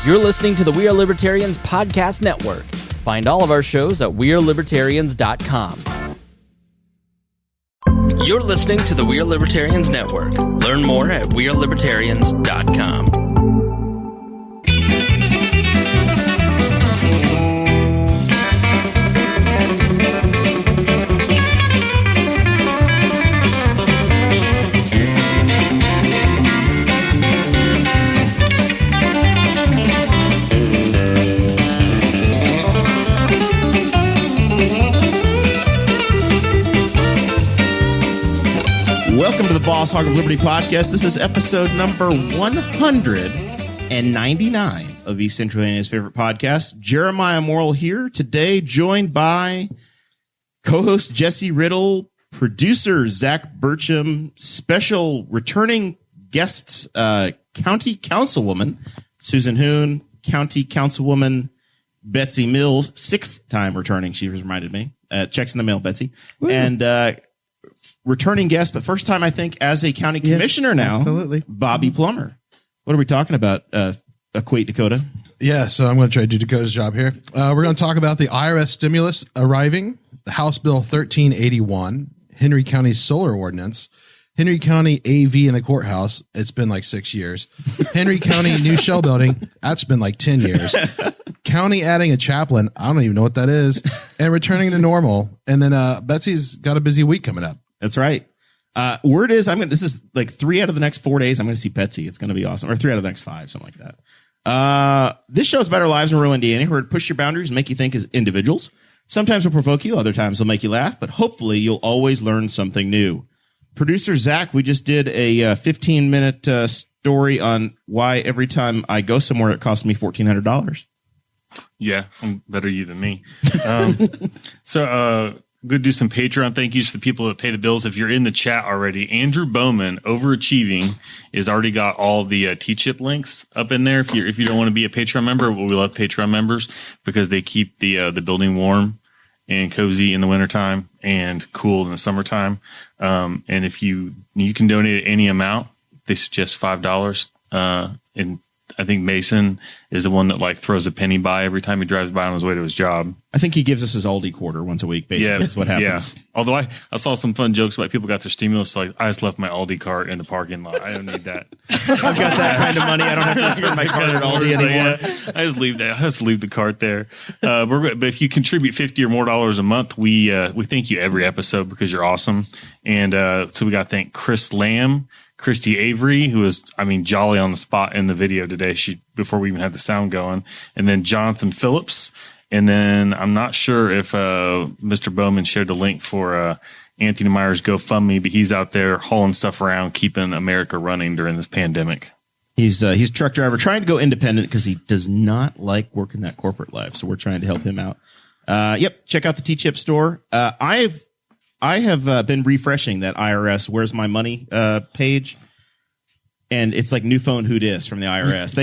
You're listening to the We Are Libertarians Podcast Network. Find all of our shows at wearelibertarians.com. You're listening to the We Are Libertarians Network. Learn more at wearelibertarians.com. Welcome to the Boss Hog of Liberty podcast. This is episode number 199 of East Centralia's favorite podcast. Jeremiah Morrell here today, joined by co-host Jesse Riddle, producer Zach Burcham, special returning guests, County Councilwoman Susan Huhn, County Councilwoman Betsy Mills, sixth time returning, she was reminded me. Checks in the mail, Betsy. Woo. And returning guest, but first time, I think, as a county commissioner now. Absolutely. Bobbi Plummer. What are we talking about, Equate Dakota? Yeah, so I'm going to try to do Dakota's job here. We're going to talk about the IRS stimulus arriving, the House Bill 1381, Henry County's solar ordinance, Henry County AV in the courthouse. It's been like 6 years. Henry County new shell building. That's been like 10 years. County adding a chaplain. I don't even know what that is. And returning to normal. And then Betsy's got a busy week coming up. That's right. Word is, this is like 3 out of the next 4 days. I'm going to see Betsy. It's going to be awesome. Or 3 out of the next 5, something like that. This show is about our lives in rural Indiana, where it push your boundaries and make you think as individuals. Sometimes we'll provoke you. Other times we'll make you laugh, but hopefully you'll always learn something new. Producer Zach, we just did a 15-minute story on why every time I go somewhere, it costs me $1,400. Yeah, I'm better you than me. Good to do some Patreon thank yous for the people that pay the bills. If you're in the chat already, Andrew Bowman, Overachieving, has already got all the T-Chip links up in there. If you don't want to be a Patreon member, we love Patreon members because they keep the building warm and cozy in the wintertime and cool in the summertime. And if you can donate any amount, they suggest $5. And I think Mason is the one that like throws a penny by every time he drives by on his way to his job. I think he gives us his Aldi quarter once a week, basically. Yeah, that's what happens. Yeah. Although I saw some fun jokes about people got their stimulus, like, I just left my Aldi cart in the parking lot. I don't need that. I've got that kind of money. I don't have to return my cart at Aldi anymore. I just leave the cart there. But if you contribute $50 or more a month, we thank you every episode because you're awesome. And so we got to thank Chris Lamb, Christy Avery, who was, jolly on the spot in the video today. Before we even had the sound going, and then Jonathan Phillips. And then I'm not sure if Mr. Bowman shared the link for Anthony Meyer's GoFundMe, but he's out there hauling stuff around, keeping America running during this pandemic. He's a truck driver trying to go independent because he does not like working that corporate life. So we're trying to help him out. Check out the T-Chip store. I have been refreshing that IRS Where's My Money page, and it's like new phone who dis from the IRS.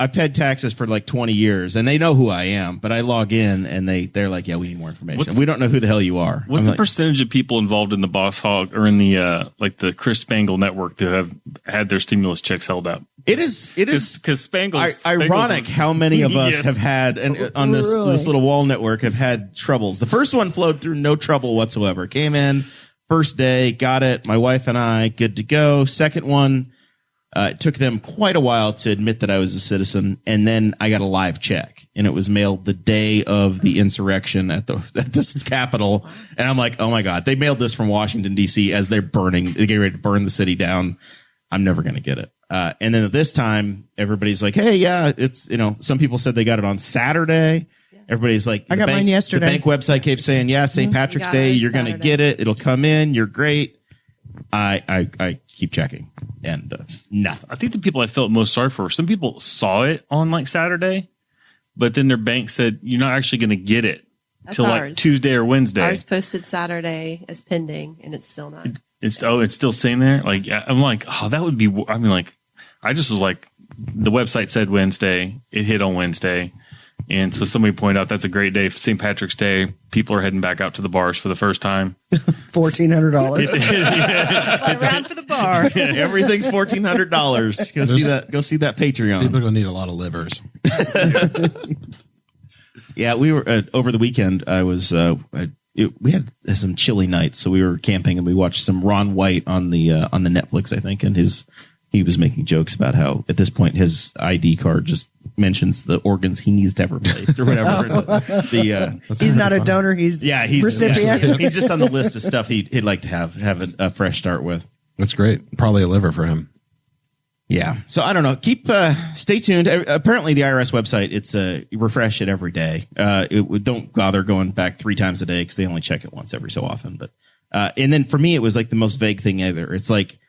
I've paid taxes for like 20 years, and they know who I am, but I log in, and they're like, yeah, we need more information. We don't know who the hell you are. What's the percentage of people involved in the Boss Hog or in the the Chris Spangle network that have had their stimulus checks held up? It is because Spangle's ironic how many of us have had, and on this little wall network, have had troubles. The first one flowed through no trouble whatsoever. Came in first day, got it. My wife and I, good to go. Second one, it took them quite a while to admit that I was a citizen, and then I got a live check, and it was mailed the day of the insurrection at the Capitol. And I'm like, oh my God, they mailed this from Washington D.C. as they're getting ready to burn the city down. I'm never going to get it. And then at this time, everybody's like, hey, yeah, it's, some people said they got it on Saturday. Everybody's like, I got mine yesterday. The bank website kept saying, yeah, St. Patrick's Day, you're going to get it. It'll come in. You're great. I keep checking and nothing. I think the people I felt most sorry for, some people saw it on like Saturday, but then their bank said, you're not actually going to get it till like Tuesday or Wednesday. Ours posted Saturday as pending, and it's still not. It's still saying there. Like, I'm like, oh, that would be, I just was like, the website said Wednesday. It hit on Wednesday. And so somebody pointed out that's a great day for St. Patrick's Day. People are heading back out to the bars for the first time. $1,400. Around for the bar. Everything's $1,400. Go see that. Go see that Patreon. People are going to need a lot of livers. Yeah, we were over the weekend. We had some chilly nights, so we were camping and we watched some Ron White on the Netflix, I think, and he was making jokes about how at this point his ID card just mentions the organs he needs to have replaced or whatever. He's not a donor. He's recipient. Yeah, he's just on the list of stuff he'd like to have a fresh start with. That's great. Probably a liver for him. Yeah. So I don't know. Stay tuned. Apparently the IRS website, it's refresh it every day. Don't bother going back 3 times a day because they only check it once every so often. But, and then for me, it was like the most vague thing ever. It's like,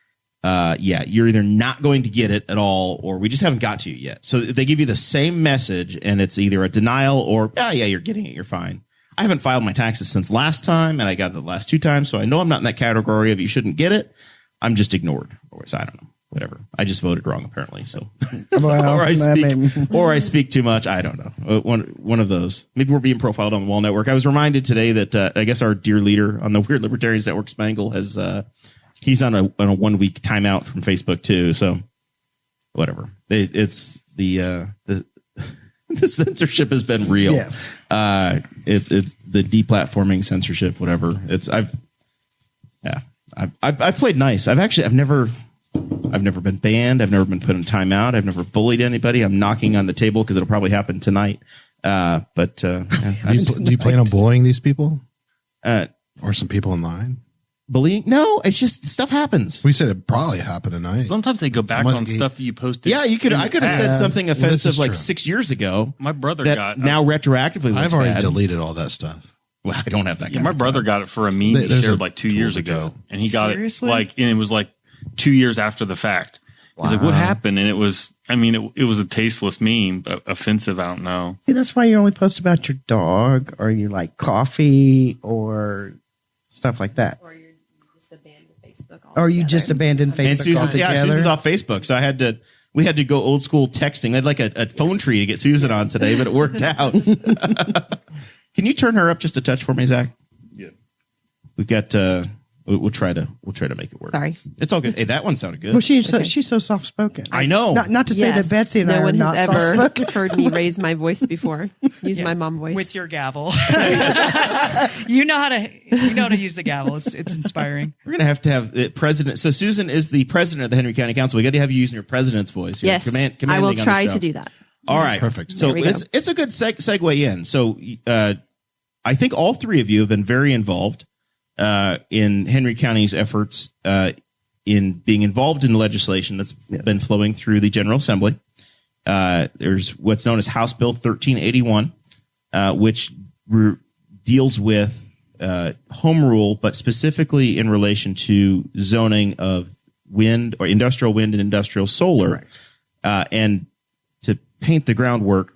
you're either not going to get it at all, or we just haven't got to you yet. So they give you the same message and it's either a denial or, you're getting it. You're fine. I haven't filed my taxes since last time and I got it the last 2 times. So I know I'm not in that category of you shouldn't get it. I'm just ignored. Or I don't know. Whatever. I just voted wrong, apparently. So, or I speak too much. I don't know. One of those. Maybe we're being profiled on the Wall Network. I was reminded today that I guess our dear leader on the Weird Libertarians Network, Spangle, has he's on a 1 week timeout from Facebook too. So, whatever. It's the censorship has been real. Yeah. It's the deplatforming censorship. Whatever. I've played nice. I've never been banned. I've never been put in timeout. I've never bullied anybody. I'm knocking on the table because it'll probably happen tonight. Do you plan on bullying these people? Or some people in line? Bullying? No, it's just stuff happens. We said it probably happened tonight. Sometimes they go back on stuff that you posted. Yeah, I could have said something offensive like 6 years ago. My brother got now retroactively. I've already deleted all that stuff. Well, I don't have that. My brother got it for a meme he shared like 2 years ago, and he got it and it was like 2 years after the fact. Wow. He's like, what happened? And it was a tasteless meme, but offensive. I don't know. See, that's why you only post about your dog or you like coffee or stuff like that. Or you just abandon Facebook altogether. Or you just abandon Facebook and Susan's, altogether. Yeah, Susan's off Facebook. So we had to go old school texting. I had like a phone tree to get Susan on today, but it worked out. Can you turn her up just a touch for me, Zach? Yeah. We've got, we'll try to make it work. Sorry. It's all good. Hey, that one sounded good. Well, she's so soft spoken. I know. Not to say that Betsy and I are not no one has ever soft-spoken. heard me raise my voice before. Use my mom voice with your gavel. You know how to use the gavel. It's inspiring. We're gonna have the president. So Susan is the president of the Henry County Council. We got to have you using your president's voice. Yes, I will try to do that. All right, perfect. So it's a good segue in. So I think all 3 of you have been very involved in Henry County's efforts in being involved in legislation that's been flowing through the General Assembly. There's what's known as House Bill 1381, which deals with home rule, but specifically in relation to zoning of wind or industrial wind and industrial solar. And to paint the groundwork,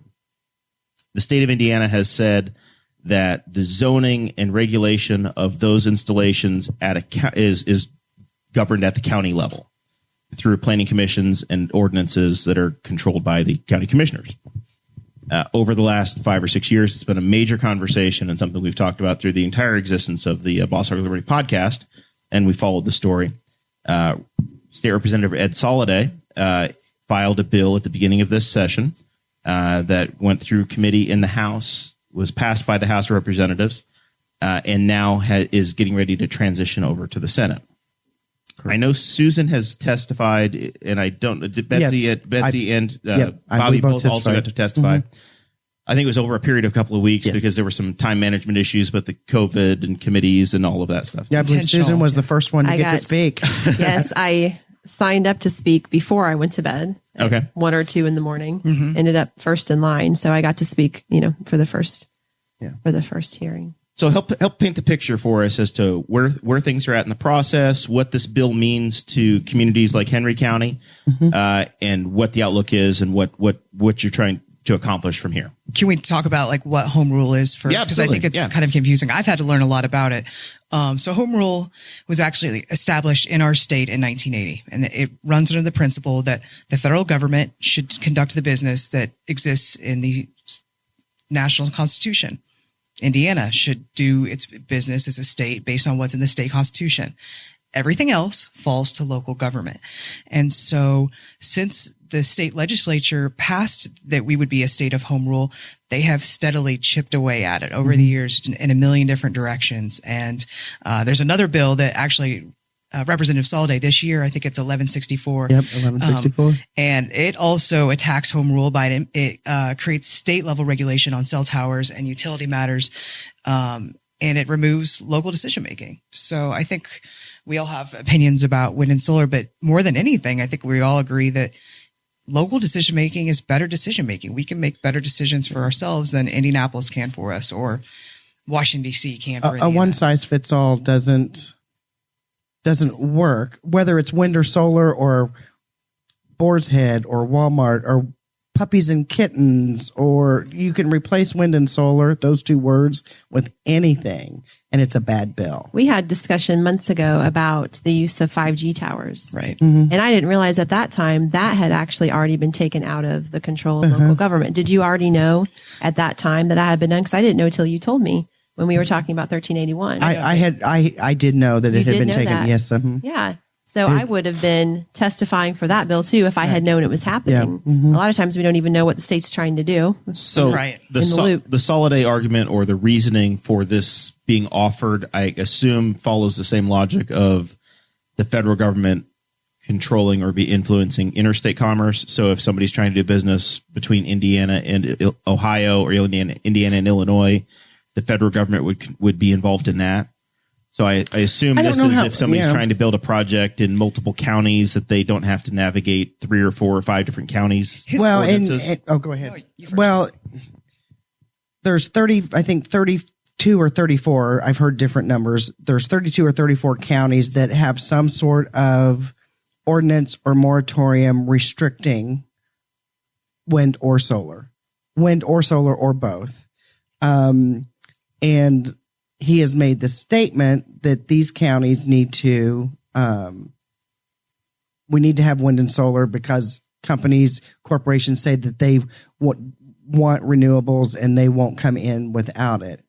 the state of Indiana has said that the zoning and regulation of those installations is governed at the county level through planning commissions and ordinances that are controlled by the county commissioners. Over the last 5 or 6 years, it's been a major conversation and something we've talked about through the entire existence of the Boss Hog Liberty podcast, and we followed the story. State Representative Ed Soliday filed a bill at the beginning of this session that went through committee in the House, was passed by the House of Representatives, and now is getting ready to transition over to the Senate. Correct. I know Susan has testified, and I don't. Betsy and Bobbi both also got to testify. Mm-hmm. I think it was over a period of a couple of weeks because there were some time management issues with the COVID and committees and all of that stuff. Yeah, I believe Susan was the first one to get to speak. Yes, I signed up to speak before I went to bed. Okay. 1 or 2 in the morning. Mm-hmm. Ended up first in line, so I got to speak, for the first hearing. So help paint the picture for us as to where things are at in the process, what this bill means to communities like Henry County, and what the outlook is, and what you're trying to accomplish from here. Can we talk about like what home rule is first? Yeah, because I think it's kind of confusing. I've had to learn a lot about it. So home rule was actually established in our state in 1980, and it runs under the principle that the federal government should conduct the business that exists in the national constitution. Indiana should do its business as a state based on what's in the state constitution. Everything else falls to local government. And so since the state legislature passed that we would be a state of home rule, they have steadily chipped away at it over the years in a million different directions. And there's another bill that actually Representative Soliday this year, I think it's 1164. Yep, 1164. And it also attacks home rule by it creates state level regulation on cell towers and utility matters. And it removes local decision making. So I think we all have opinions about wind and solar, but more than anything, I think we all agree that local decision making is better decision making. We can make better decisions for ourselves than Indianapolis can for us, or Washington D.C. can for Indiana. A one size fits all doesn't work, whether it's wind or solar or Boar's Head or Walmart or puppies and kittens, or you can replace wind and solar, those two words, with anything, and it's a bad bill. We had discussion months ago about the use of 5G towers. Right. And I didn't realize at that time that had actually already been taken out of the control of local government. Did you already know at that time that had been done? Because I didn't know till you told me when we were talking about 1381. I did know that it had been taken. That. Yes. Yeah. So I would have been testifying for that bill too if I had known it was happening. A lot of times we don't even know what the state's trying to do. So Right. the Soliday argument or the reasoning for this being offered, I assume, follows the same logic of the federal government controlling or be influencing interstate commerce. So if somebody's trying to do business between Indiana and Ohio or Indiana and Illinois, the federal government would be involved in that. So I assume this is if somebody's trying to build a project in multiple counties that they don't have to navigate 3 or 4 or 5 different counties. Well, go ahead. Well, there's 32 or 34. I've heard different numbers. There's 32 or 34 counties that have some sort of ordinance or moratorium restricting wind or solar or both. And he has made the statement that these counties need to, we need to have wind and solar because corporations say that they want renewables and they won't come in without it.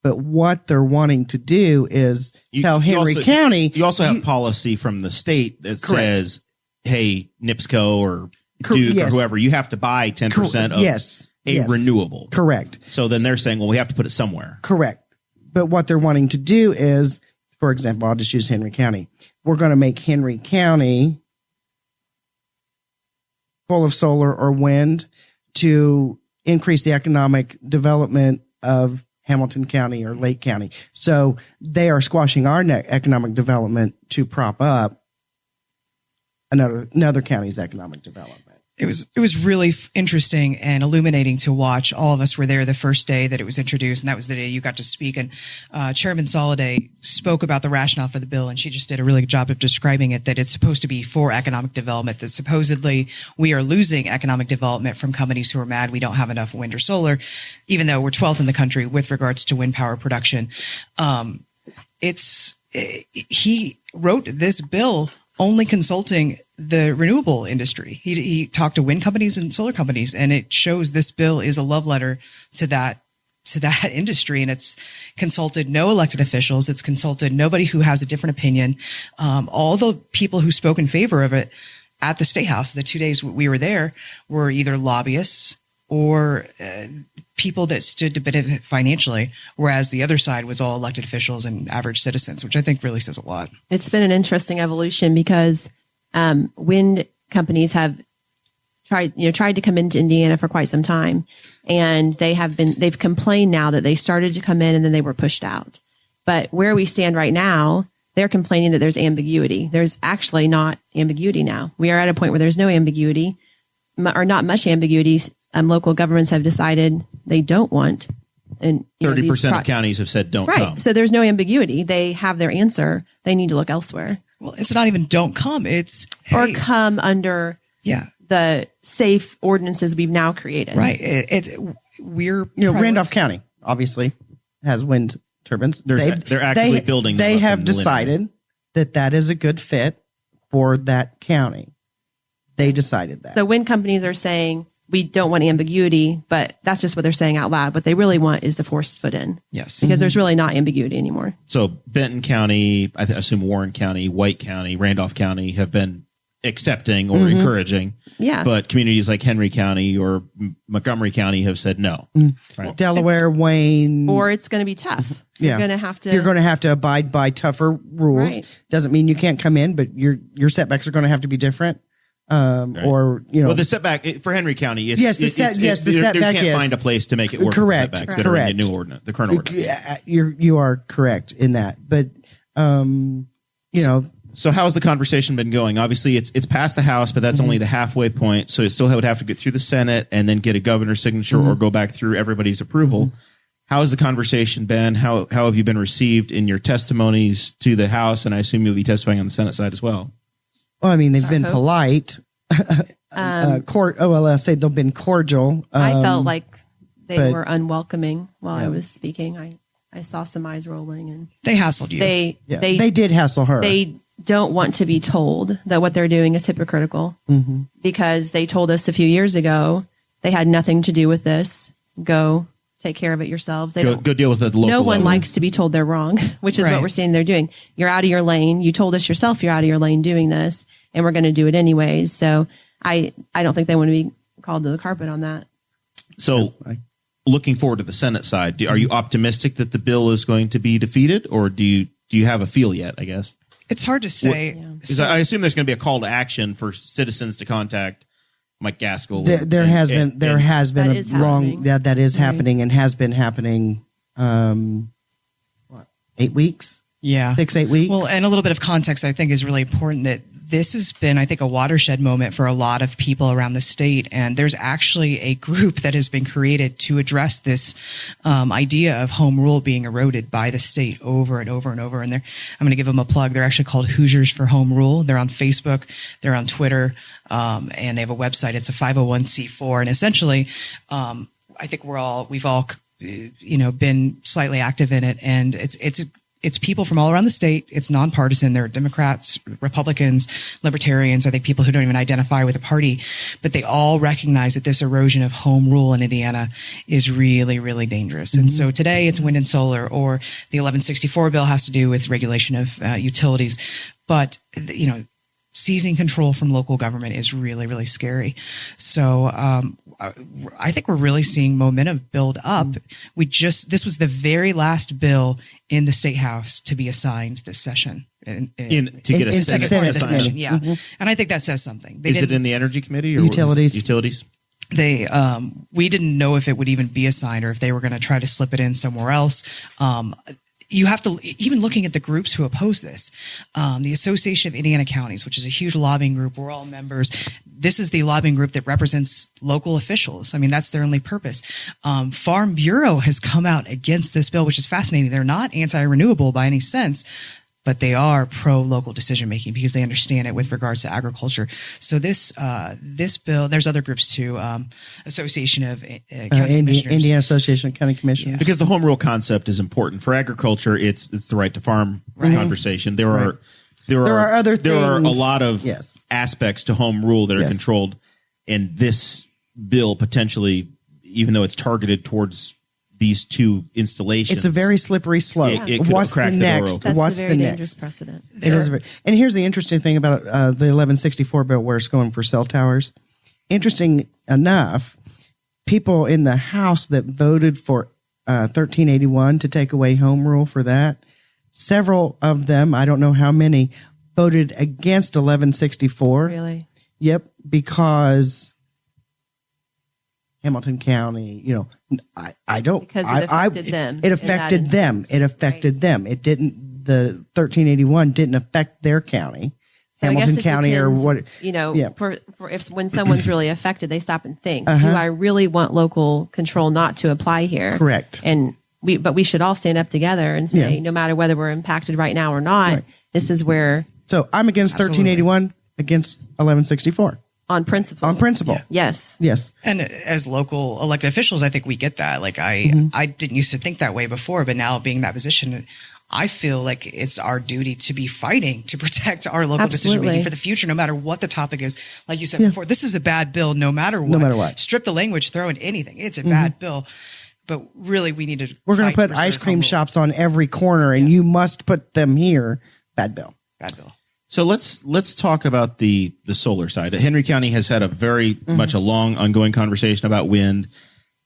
But what they're wanting to do is tell Henry County. You also have policy from the state that says, hey, NIPSCO or Duke or whoever, you have to buy 10% of renewable. Correct. So then they're saying, well, we have to put it somewhere. Correct. But what they're wanting to do is, for example, I'll just use Henry County. We're going to make Henry County full of solar or wind to increase the economic development of Hamilton County or Lake County. So they are squashing our economic development to prop up another county's economic development. It was really interesting and illuminating to watch. All of us were there the first day that it was introduced, and that was the day you got to speak. And Chairman Soliday spoke about the rationale for the bill, and she just did a really good job of describing it, that it's supposed to be for economic development, that supposedly we are losing economic development from companies who are mad we don't have enough wind or solar, even though we're 12th in the country with regards to wind power production. He wrote this bill only consulting the renewable industry. He talked to wind companies and solar companies, and it shows this bill is a love letter to that industry. And it's consulted no elected officials. It's consulted nobody who has a different opinion. All the people who spoke in favor of it at the State House, the 2 days we were there, were either lobbyists or people that stood to benefit financially, whereas the other side was all elected officials and average citizens, which I think really says a lot. It's been an interesting evolution because wind companies have tried to come into Indiana for quite some time, and they've complained now that they started to come in and then they were pushed out. But where we stand right now, they're complaining that there's ambiguity. There's actually not ambiguity now. We are at a point where there's no ambiguity, or not much ambiguity. Local governments have decided they don't want, and 30% of counties have said don't come. So there's no ambiguity. They have their answer. They need to look elsewhere. Well, it's not even don't come. It's or come under the safe ordinances we've now created. Right. Randolph County obviously has wind turbines. They're actively building them. They have decided that is a good fit for that county. They decided that. So wind companies are saying we don't want ambiguity, but that's just what they're saying out loud. What they really want is a forced foot in. Yes. Because there's really not ambiguity anymore. So Benton County, I assume Warren County, White County, Randolph County have been accepting or encouraging. Yeah. But communities like Henry County or Montgomery County have said no. Right. Delaware, Wayne. Or it's going to be tough. Yeah. You're going to have to abide by tougher rules. Right. Doesn't mean you can't come in, but your setbacks are going to have to be different. Or, you know. Well, the setback for Henry County, the setback you can't is. find a place to make it work. Correct. With setbacks that are in the new ordinance, the current ordinance. You are correct in that. But, you know. So how's the conversation been going? Obviously, it's passed the House, but that's only the halfway point. So it still would have to get through the Senate and then get a governor's signature or go back through everybody's approval. How has the conversation been? How have you been received in your testimonies to the House? And I assume you'll be testifying on the Senate side as well. Well, I mean, they've been polite. OLF say they've been cordial. I felt like they were unwelcoming while I was speaking. I saw some eyes rolling, and they hassled you. They did hassle her. They don't want to be told that what they're doing is hypocritical because they told us a few years ago they had nothing to do with this. Go take care of it yourselves. They go deal with it. No one level. likes to be told they're wrong, which is what we're saying they're doing. You're out of your lane. You told us yourself you're out of your lane doing this, and we're going to do it anyways. So I don't think they want to be called to the carpet on that. So looking forward to the Senate side, are you optimistic that the bill is going to be defeated, or do you have a feel yet, I guess? It's hard to say. I assume there's going to be a call to action for citizens to contact Mike Gaskell. There has been that is happening and has been happening. 8 weeks? Yeah. 6-8 weeks. Well, and a little bit of context I think is really important that this has been, I think, a watershed moment for a lot of people around the state. And there's actually a group that has been created to address this idea of home rule being eroded by the state over and over and over. And I'm going to give them a plug. They're actually called Hoosiers for Home Rule. They're on Facebook. They're on Twitter. And they have a website. It's a 501c4. And essentially, I think we've all, been slightly active in it. And it's people from all around the state. It's nonpartisan. There are Democrats, Republicans, Libertarians. I think people who don't even identify with a party, but they all recognize that this erosion of home rule in Indiana is really, really dangerous. And so today it's wind and solar, or the 1164 bill has to do with regulation of utilities. But, seizing control from local government is really, really scary. So I think we're really seeing momentum build up. This was the very last bill in the State House to be assigned this session. To get a Senate session. Yeah. And I think that says something. Is it in the Energy Committee or Utilities? Utilities. We didn't know if it would even be assigned or if they were going to try to slip it in somewhere else. You have to, even looking at the groups who oppose this, the Association of Indiana Counties, which is a huge lobbying group, we're all members. This is the lobbying group that represents local officials. I mean, that's their only purpose. Farm Bureau has come out against this bill, which is fascinating. They're not anti-renewable by any sense, but they are pro-local decision-making because they understand it with regards to agriculture. So this bill, there's other groups too, Association of County Commissioners. Indiana Association of County Commissioners. Yeah. Because the home rule concept is important. For agriculture, it's the right to farm conversation. There are other things. There are a lot of aspects to home rule that are controlled, and this bill potentially, even though it's targeted towards these two installations, it's a very slippery slope. It could What's crack the the door next? open. That's What's a very the dangerous next? precedent. And here's the interesting thing about the 1164 bill, where it's going for cell towers. Interesting enough, people in the House that voted for 1381 to take away home rule for that, several of them, I don't know how many, voted against 1164. Really? Yep, because Hamilton County, I don't. Because it affected them. It affected them. It affected them. It didn't. The 1381 didn't affect their county, So Hamilton County, depends, or what? For if when someone's really affected, they stop and think: do I really want local control not to apply here? Correct. And we should all stand up together and say, no matter whether we're impacted right now or not, this is where. So I'm against 1381, against 1164. On principle. On principle. Yeah. Yes. And as local elected officials, I think we get that. Like I didn't used to think that way before, but now being in that position, I feel like it's our duty to be fighting to protect our local decision Absolutely. making for the future, no matter what the topic is. Like you said before, this is a bad bill, no matter what. No matter what. Strip the language, throw in anything. It's a bad bill. But really, we need to. We're going fight to put preserve ice cream home rule. shops on every corner, and you must put them here. Bad bill. Bad bill. So let's talk about the solar side. Henry County has had a very much a long ongoing conversation about wind.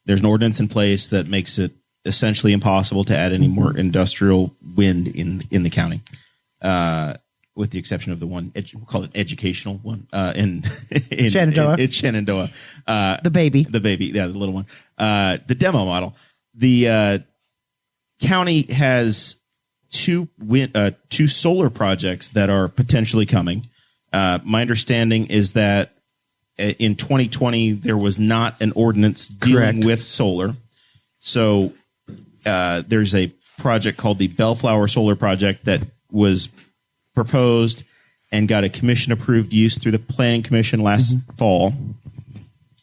There's an ordinance in place that makes it essentially impossible to add any more industrial wind in the county, with the exception of the one we'll call it educational one in Shenandoah. It's Shenandoah. The baby. Yeah, the little one. The demo model. The county has two solar projects that are potentially coming. My understanding is that in 2020 there was not an ordinance dealing Correct. with solar. So there's a project called the Bellflower Solar Project that was proposed and got a commission approved use through the Planning Commission last fall.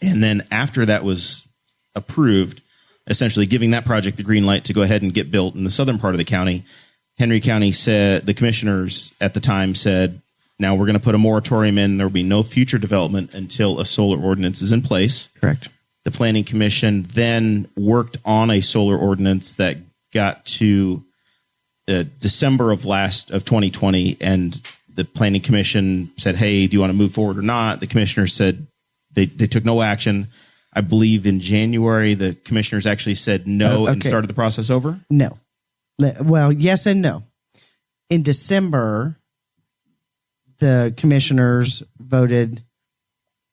And then after that was approved, essentially giving that project the green light to go ahead and get built in the southern part of the county, Henry County said, the commissioners at the time said, now we're going to put a moratorium in. There will be no future development until a solar ordinance is in place. Correct. The Planning Commission then worked on a solar ordinance that got to December of 2020, and the Planning Commission said, hey, do you want to move forward or not? The commissioners said they took no action. I believe in January, the commissioners actually said no and okay. started the process over. No. Well, yes and no. In December, the commissioners voted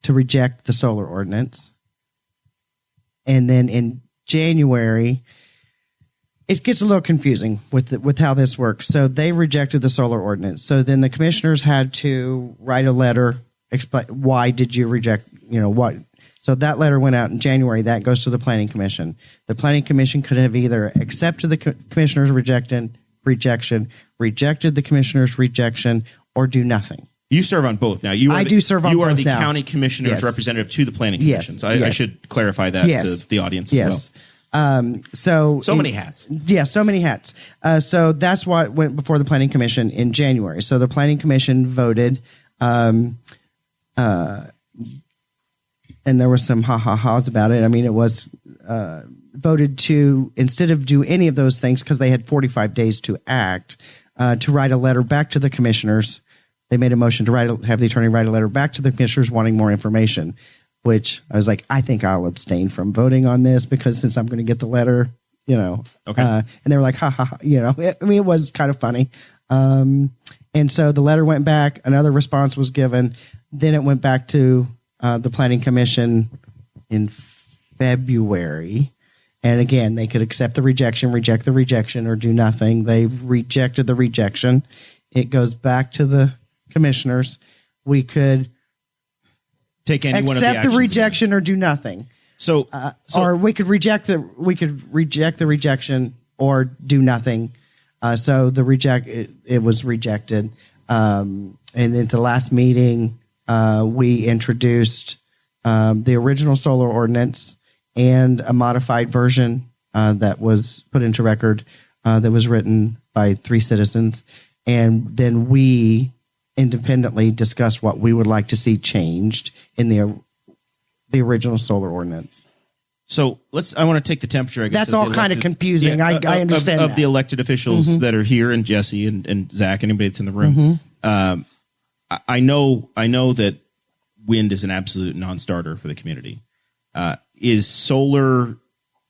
to reject the solar ordinance. And then in January, it gets a little confusing with how this works. So they rejected the solar ordinance. So then the commissioners had to write a letter, explain why did you reject, what. So that letter went out in January. That goes to the Planning Commission. The Planning Commission could have either accepted the commissioner's rejection, rejected the commissioner's rejection, or do nothing. You serve on both now. I do serve on You are both the now. county commissioner's Yes. representative to the Planning Commission. Yes. So I Yes. should clarify that Yes. to the audience Yes. as well. So many hats. Yeah, so many hats. So that's what went before the Planning Commission in January. So the Planning Commission voted, and there was some ha-ha-ha's about it. I mean, it was voted to, instead of do any of those things, because they had 45 days to act, to write a letter back to the commissioners. They made a motion to have the attorney write a letter back to the commissioners wanting more information, which I was like, I think I'll abstain from voting on this because since I'm going to get the letter, Okay. and they were like, ha, ha, ha, it was kind of funny. And so the letter went back, another response was given. Then it went back to the Planning Commission in February. And again, they could accept the rejection, reject the rejection, or do nothing. They rejected the rejection. It goes back to the commissioners. We could Take any one of the accept the actions. rejection or do nothing. So Or we could reject the rejection or do nothing. So it was rejected. And at the last meeting, we introduced the original solar ordinance and a modified version that was put into record that was written by 3 citizens. And then we independently discussed what we would like to see changed in the original solar ordinance. So I want to take the temperature, I guess. That's of all the kind of elected- confusing. I understand of that. the elected officials that are here, and Jesse and Zach, anybody that's in the room. I know that wind is an absolute non-starter for the community. Is solar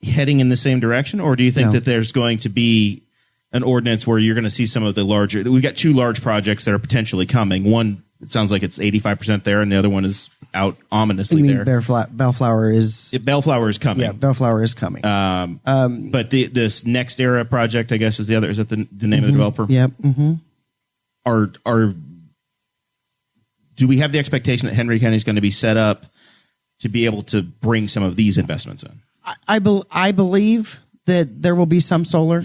heading in the same direction, or do you think No. that there's going to be an ordinance where you're going to see some of the larger? We've got 2 large projects that are potentially coming. One, it sounds like it's 85% there, and the other one is out ominously You mean there. Bellflower is Bellflower is coming. yeah, Bellflower is coming. But this Next Era project, I guess, is the other. Is that the name of the developer? Yep. Mm-hmm. Do we have the expectation that Henry County is going to be set up to be able to bring some of these investments in? I believe that there will be some solar.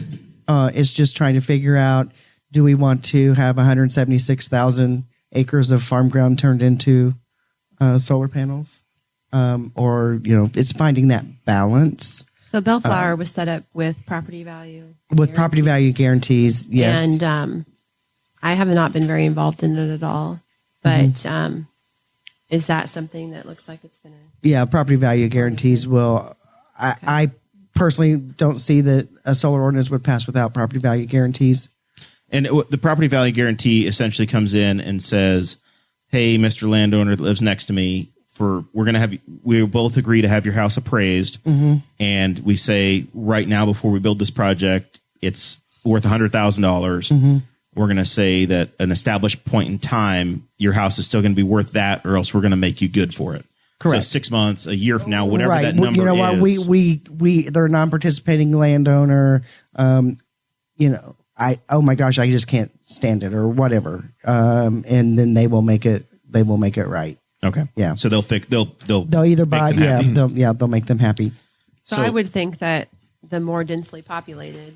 It's just trying to figure out, do we want to have 176,000 acres of farm ground turned into solar panels? Or, it's finding that balance. So Bellflower was set up with property value. with property value guarantees. Yes. And I have not been very involved in it at all. But is that something that looks like it's going to? Yeah, property value guarantees will. I personally don't see that a solar ordinance would pass without property value guarantees. And the property value guarantee essentially comes in and says, "Hey, Mr. Landowner that lives next to me, we both agree to have your house appraised, and we say right now before we build this project, it's worth $100,000. We're going to say that an established point in time, your house is still going to be worth that, or else we're going to make you good for it." Correct. So 6 months, a year from now, whatever Right. that number You know what? is. They're a non-participating landowner. Oh my gosh, I just can't stand it or whatever. And then they will make it right. Okay. Yeah. So they'll Either make buy, them happy. they'll make them happy. So I would think that the more densely populated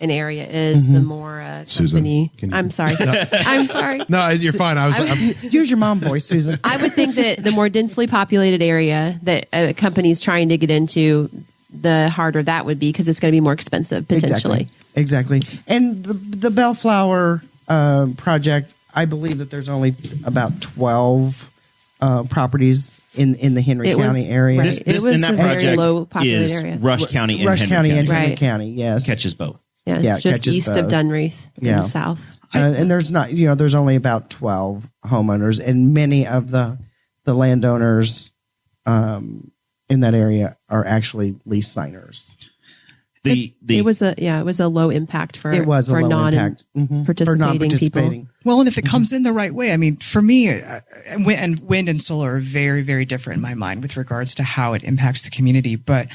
an area is, the more Susan, company. can you- I'm sorry. I'm sorry. No, you're fine. I'm Use your mom voice, Susan. I would think that the more densely populated area that a company's trying to get into, the harder that would be because it's going to be more expensive potentially. Exactly. And the Bellflower project, I believe that there's only about 12 properties in the Henry County area. Right. It was and that a very project low populated is area. Rush County and Rush Henry County County. and Henry Right. County, yes. Catches both. Yeah, Yeah, it's just catches east of both. Dunreath Yeah. and south. And there's not, there's only about 12 homeowners, and many of the landowners in that area are actually lease signers. It was a low impact for It was a for low non impact for participating people. Well, and if it comes in the right way, I mean, for me, wind and solar are very, very different in my mind with regards to how it impacts the community. But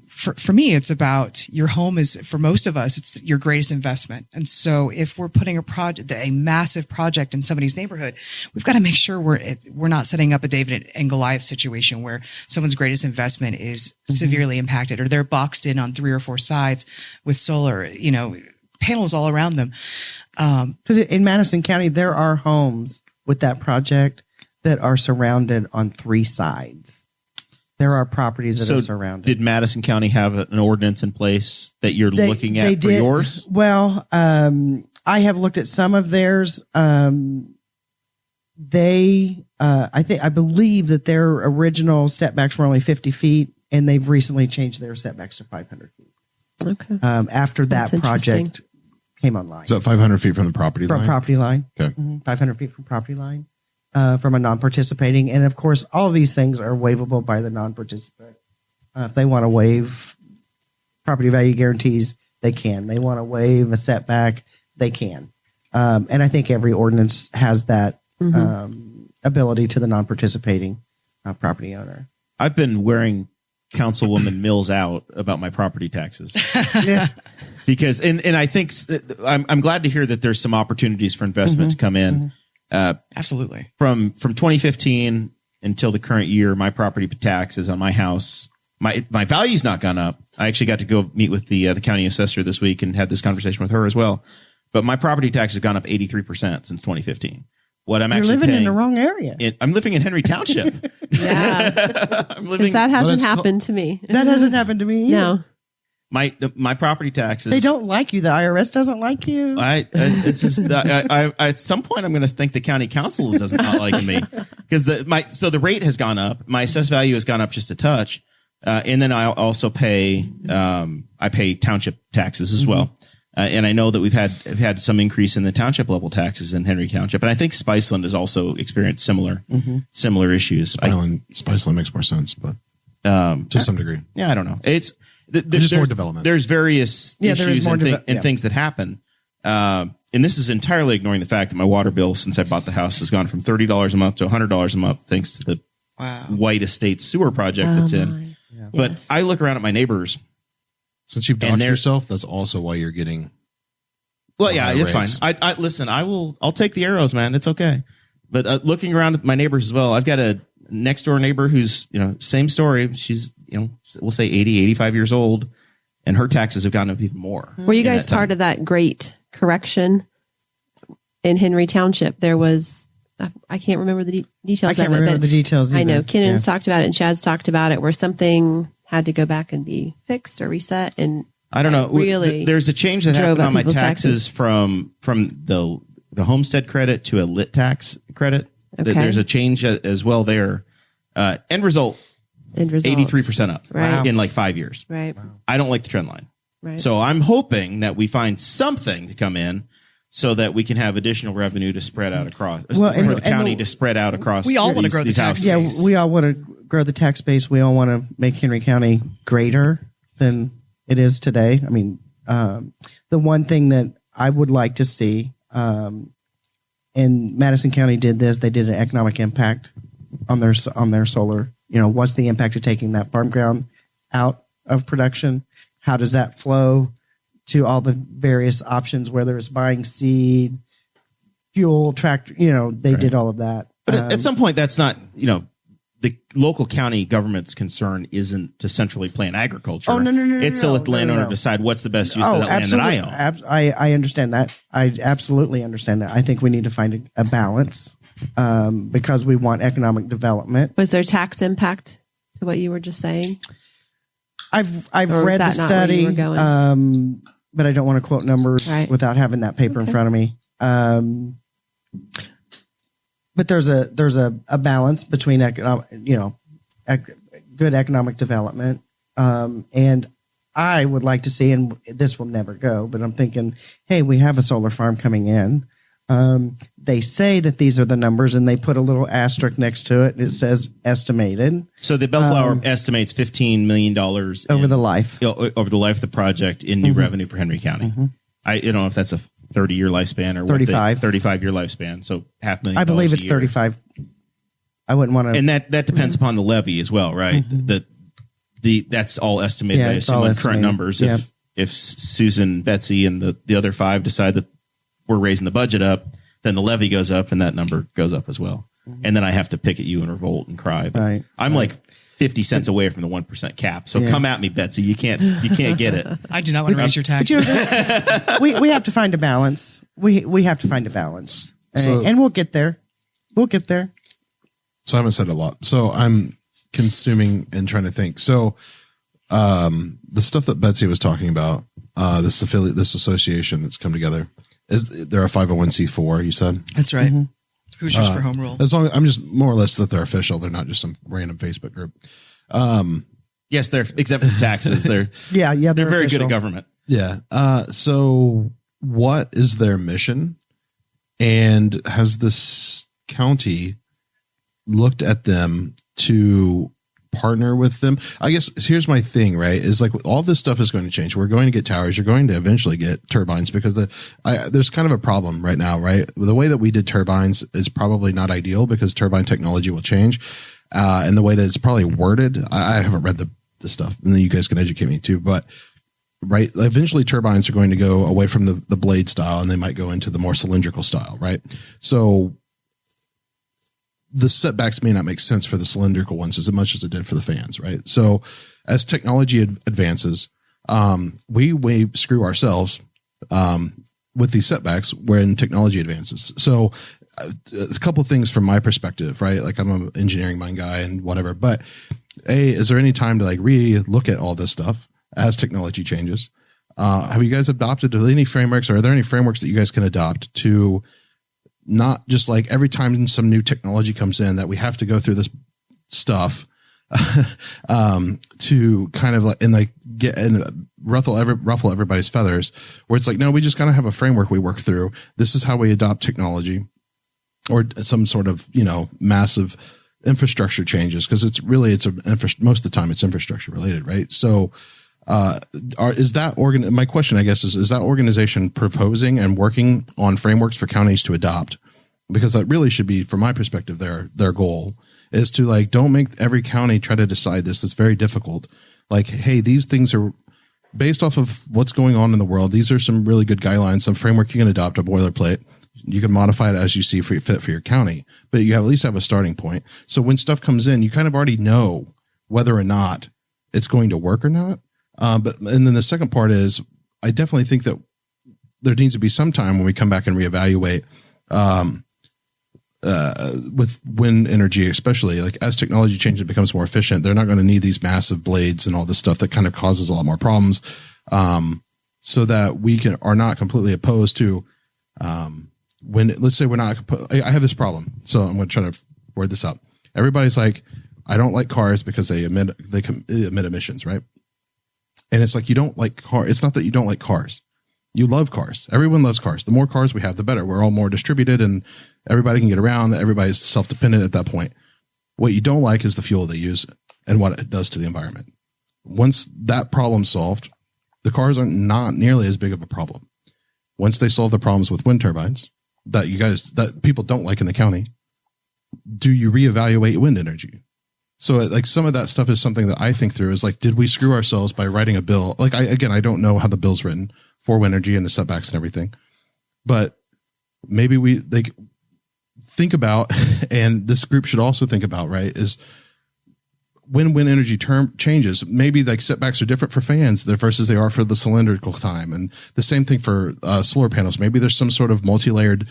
for me, it's about your home is, for most of us, it's your greatest investment. And so if we're putting a massive project in somebody's neighborhood, we've got to make sure we're not setting up a David and Goliath situation where someone's greatest investment is severely impacted, or they're boxed in on 3 or 4 sides with solar, panels all around them. Because in Madison County, there are homes with that project that are surrounded on 3 sides. There are properties that are surrounded. Did Madison County have an ordinance in place that you're looking at for yours? Well, I have looked at some of theirs. I believe that their original setbacks were only 50 feet, and they've recently changed their setbacks to 500 feet. Okay. After that That's project came online. so 500 feet from the property line. From property line. Okay. 500 feet from property line, from a non-participating. And of course, all of these things are waivable by the non-participant. If they want to waive property value guarantees, they can. They want to waive a setback, they can. And I think every ordinance has that ability to the non-participating property owner. I've been wearing Councilwoman Mills out about my property taxes. Yeah. Because and I think I'm glad to hear that there's some opportunities for investment to come in. Absolutely. From 2015 until the current year, my property taxes on my house, my value's not gone up. I actually got to go meet with the county assessor this week and had this conversation with her as well. But my property tax has gone up 83% since 2015. What I'm You're actually living paying, in the wrong area. I'm living in Henry Township. Yeah. I'm living. That hasn't happened to me. That hasn't happened to me either. No. My properity taxes. They don't like you. The IRS doesn't like you. It's just I at some point I'm going to think the county council doesn't not liking me because the rate has gone up. My assessed value has gone up just a touch, and then I also pay I pay township taxes as well. And I know that we've had some increase in the township level taxes in Henry Township, and I think Spiceland has also experienced similar issues. Spiceland makes more sense, but to some degree, Yeah, I don't know. There's more development. There's various there is issues more and things that happen. And this is entirely ignoring the fact that my water bill since I bought the house has gone from $30 a month to $100 a month thanks to the White Estate sewer project that's in. Yeah. But Yes. I look around at my neighbors. Since you've doxed yourself, that's also why you're getting. Well, yeah, higher it's fine. rates. I listen. I'll take the arrows, man. It's okay. But looking around at my neighbors as well, I've got a next door neighbor who's same story. She's we'll say 80, 85 years old, and her taxes have gone up even more. Were you guys part of that great correction in Henry Township? There was, I can't remember the details I can't of it. remember but the details I know either. Kennan's talked about it and Chad's talked about it, where something had to go back and be fixed or reset. And I don't know. Really, there's a change that happened up on my people's taxes from the homestead credit to a lit tax credit. Okay. There's a change as well there. End result, 83% up Right. in like 5 years. Right. I don't like the trend line. Right. So I'm hoping that we find something to come in so that we can have additional revenue to spread out across for the county to spread out across. We all want to grow the tax houses. Yeah, base. we all want to grow the tax base. We all want to make Henry County greater than it is today. I mean, the one thing that I would like to see, and Madison County did this, they did an economic impact on their solar. You know, what's the impact of taking that farm ground out of production? How does that flow to all the various options, whether it's buying seed, fuel, tractor, you know, they did all of that. But at some point, that's not, you know, the local county government's concern isn't to centrally plan agriculture. Oh, no. It's to let the landowner decide what's the best use of that land that I own. I understand that. I absolutely understand that. I think we need to find a balance because we want economic development. Was there tax impact to what you were just saying? I've Or read the was that not where you study, were going? but I don't want to quote numbers Right. without having that paper in front of me. But there's a balance between economic, good economic development, and I would like to see, and this will never go, but I'm thinking, hey, we have a solar farm coming in. They say that these are the numbers, and they put a little asterisk next to it. And it says estimated. So the Bellflower estimates $15 million over the life of the project in new revenue for Henry County. I don't know if that's a 30-year lifespan or 35-year lifespan. So $500,000. I believe it's 35. I wouldn't want to, and that depends upon the levy as well, right? That's all estimated. I assume on current numbers. Yeah. If Susan, Betsy, and the other 5 decide that we're raising the budget up, then the levy goes up and that number goes up as well. And then I have to pick at you and revolt and cry. But I'm like 50 cents away from the 1% cap. So come at me, Betsy. You can't get it. I do not want to raise your tax. we have to find a balance. We have to find a balance, and we'll get there. We'll get there. So I haven't said a lot. So I'm consuming and trying to think. So the stuff that Betsy was talking about, this association that's come together, is there a 501c4? You said That's right. Hoosiers for Home Rule. as long as I'm just more or less that they're official. They're not just some random Facebook group. Yes, they're exempt from taxes. They're They're very official. good at government. Yeah. So what is their mission? And has this county looked at them to partner with them? I guess here's my thing, right? Is like all this stuff is going to change. We're going to get towers. You're going to eventually get turbines because there's kind of a problem right now, right? The way that we did turbines is probably not ideal because turbine technology will change. And the way that it's probably worded, I haven't read the stuff, and then you guys can educate me too, but right. Eventually turbines are going to go away from the blade style and they might go into the more cylindrical style, right? So the setbacks may not make sense for the cylindrical ones as much as it did for the fans, right? So as technology advances, we screw ourselves with these setbacks when technology advances. So a couple of things from my perspective, right? Like I'm an engineering mind guy and whatever, but is there any time to like look at all this stuff as technology changes? Have you guys adopted any frameworks, or are there any frameworks that you guys can adopt to not just like every time some new technology comes in that we have to go through this stuff to kind of like, and like get and ruffle everybody's feathers, where it's like, no, we just kind of have a framework we work through. This is how we adopt technology or some sort of, massive infrastructure changes. Cause most of the time it's infrastructure related, right? So, my question, I guess, is that organization proposing and working on frameworks for counties to adopt? Because that really should be, from my perspective, their goal is to like, don't make every county try to decide this. It's very difficult. Like, hey, these things are based off of what's going on in the world. These are some really good guidelines, some framework you can adopt, a boilerplate. You can modify it as you see fit for your county, but you at least have a starting point. So when stuff comes in, you kind of already know whether or not it's going to work or not. And then the second part is, I definitely think that there needs to be some time when we come back and reevaluate, with wind energy, especially like as technology changes, it becomes more efficient. They're not going to need these massive blades and all this stuff that kind of causes a lot more problems. So that we are not completely opposed to, when, let's say we're not, I have this problem. So I'm going to try to word this out. Everybody's like, I don't like cars because they emit emissions, right? And it's like, you don't like cars. It's not that you don't like cars. You love cars. Everyone loves cars. The more cars we have, the better. We're all more distributed and everybody can get around. Everybody's self-dependent at that point. What you don't like is the fuel they use and what it does to the environment. Once that problem's solved, the cars are not nearly as big of a problem. Once they solve the problems with wind turbines that people don't like in the county, do you reevaluate wind energy? So like some of that stuff is something that I think through is like, did we screw ourselves by writing a bill? Like I don't know how the bill's written for wind energy and the setbacks and everything, but maybe we like think about, and this group should also think about, right, is when wind energy term changes, maybe like setbacks are different for fans versus they are for the cylindrical time. And the same thing for solar panels. Maybe there's some sort of multi-layered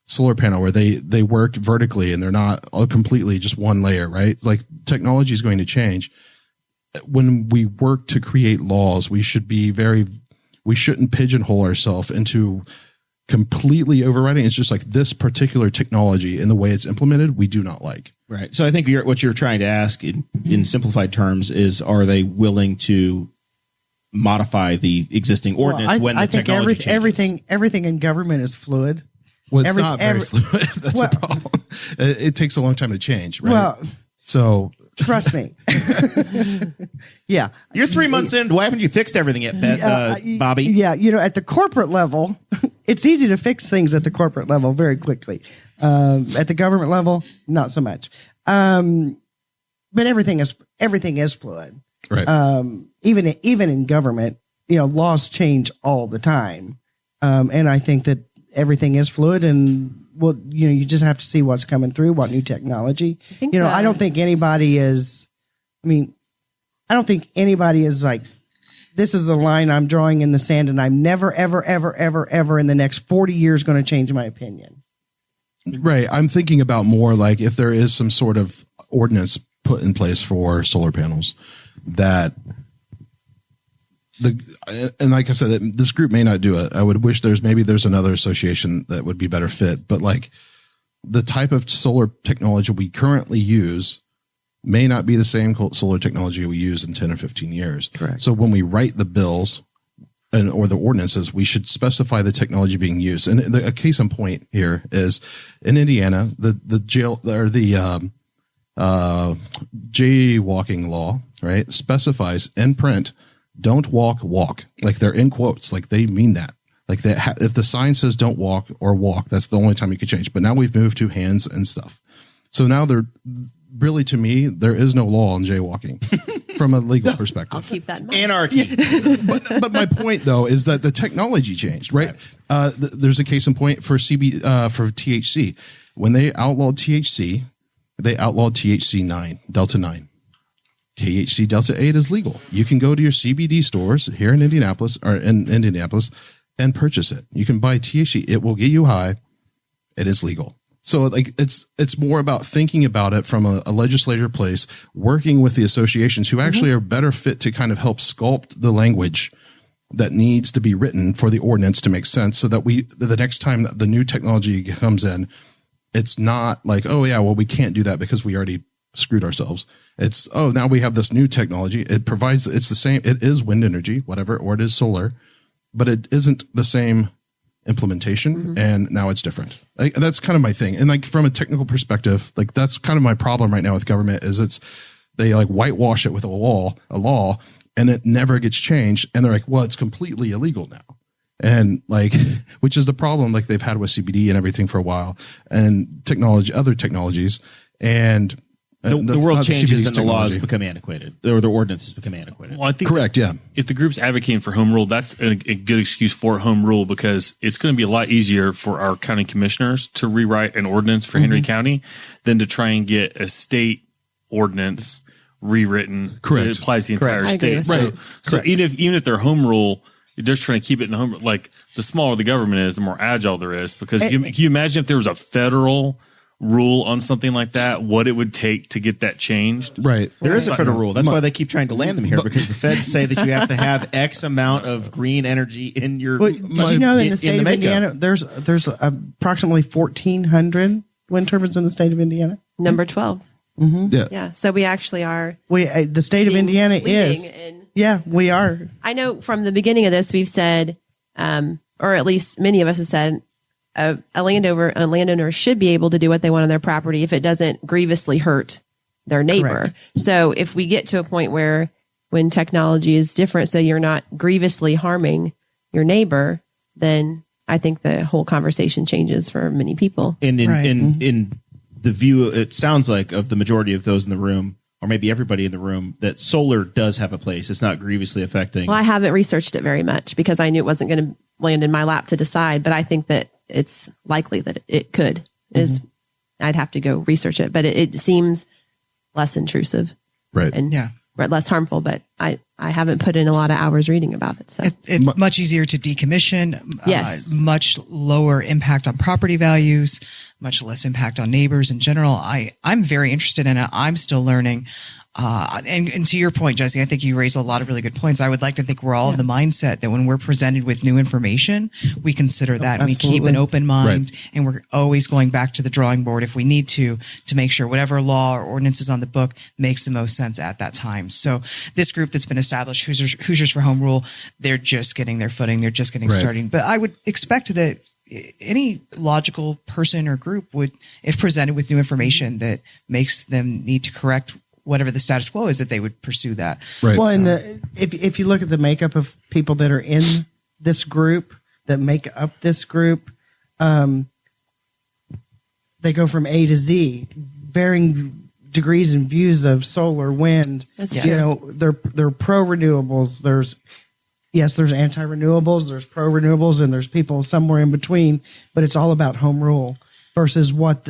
solar panel where they work vertically and they're not all completely just one layer, right? Like technology is going to change. When we work to create laws, we shouldn't pigeonhole ourselves into completely overriding. It's just like this particular technology and the way it's implemented, we do not like. Right. So I think what you're trying to ask in simplified terms is, are they willing to modify the existing ordinance when the technology changes? Everything in government is fluid. Well, it's not very fluid. That's the problem. It takes a long time to change, right? Well, so trust me. Yeah. You're 3 months in. Why haven't you fixed everything yet, Bobby? Yeah. At the corporate level, it's easy to fix things at the corporate level very quickly. At the government level, not so much. But everything is fluid. right. Even in government, laws change all the time. And I think that everything is fluid, and you just have to see what's coming through, what new technology. I don't think anybody is. I don't think anybody is like, this is the line I'm drawing in the sand, and I'm never, ever, ever, ever, ever in the next 40 years going to change my opinion. Right. I'm thinking about more like if there is some sort of ordinance put in place for solar panels that and like I said, this group may not do it. I would wish there's another association that would be better fit, but like the type of solar technology we currently use may not be the same solar technology we use in 10 or 15 years. Correct. So when we write the bills or the ordinances, we should specify the technology being used. And a case in point here is in Indiana, the jail or the jaywalking law, right, specifies in print, don't walk. Like they're in quotes, like they mean that. Like if the sign says don't walk or walk, that's the only time you could change. But now we've moved to hands and stuff. So now really, to me, there is no law on jaywalking from a legal perspective. I'll keep that in mind. Anarchy. But my point though is that the technology changed, right? There's a case in point for for THC. When they outlawed THC, they outlawed THC 9, Delta 9. THC Delta 8 is legal. You can go to your CBD stores here in Indianapolis and purchase it. You can buy THC. It will get you high. It is legal. So like it's more about thinking about it from a legislature place, working with the associations who actually are better fit to kind of help sculpt the language that needs to be written for the ordinance to make sense, so that the next time that the new technology comes in, it's not like, oh yeah, well we can't do that because we already screwed ourselves. It's, oh, now we have this new technology. It's the same. It is wind energy, whatever, or it is solar, but it isn't the same implementation. And now it's different. That's kind of my thing. And like from a technical perspective, like that's kind of my problem right now with government is they like whitewash it with a law, and it never gets changed. And they're like, well, it's completely illegal now. And like, which is the problem like they've had with CBD and everything for a while, and other technologies. And the world changes and the laws become antiquated, or the ordinances become antiquated. Well, I think correct. Yeah. If the group's advocating for home rule, that's a good excuse for home rule, because it's going to be a lot easier for our county commissioners to rewrite an ordinance for Henry County than to try and get a state ordinance rewritten. Correct. That applies to the entire state. Right. So even if their home rule, they're just trying to keep it in the home, like the smaller the government is, the more agile there is, because can you imagine if there was a federal rule on something like that, what it would take to get that changed. Right. There is a federal rule. That's why they keep trying to land them here, because the feds say that you have to have X amount of green energy in your. Well, did you know in the state of makeup. Indiana, there's approximately 1,400 wind turbines in the state of Indiana? Number 12. Yeah. Yeah. So we actually are. The state of Indiana is. Yeah, we are. I know from the beginning of this, we've said, or at least many of us have said, a landowner should be able to do what they want on their property if it doesn't grievously hurt their neighbor. Correct. So if we get to a point where when technology is different, so you're not grievously harming your neighbor, then I think the whole conversation changes for many people. And in the view, it sounds like, of the majority of those in the room, or maybe everybody in the room, that solar does have a place. It's not grievously affecting. Well, I haven't researched it very much because I knew it wasn't going to land in my lap to decide, but I think that it's likely that it could. I'd have to go research it, but it seems less intrusive, Right. and less harmful. But I haven't put in a lot of hours reading about it. So It's much easier to decommission. Yes. Much lower impact on property values, much less impact on neighbors in general. I'm very interested in it. I'm still learning. And to your point, Jesse, I think you raise a lot of really good points. I would like to think we're all of the mindset that when we're presented with new information, we consider that and we keep an open mind, and we're always going back to the drawing board if we need to make sure whatever law or ordinance is on the book makes the most sense at that time. So this group that's been established, Hoosiers for Home Rule, they're just getting their footing. They're just getting starting. But I would expect that any logical person or group would, if presented with new information that makes them need to correct whatever the status quo is, that they would pursue that. Right. Well, and if you look at the makeup of people that are in this group, that make up this group, they go from A to Z, varying degrees and views of solar, wind. That's you know, they're pro renewables. There's anti renewables. There's pro renewables, and there's people somewhere in between. But it's all about home rule versus what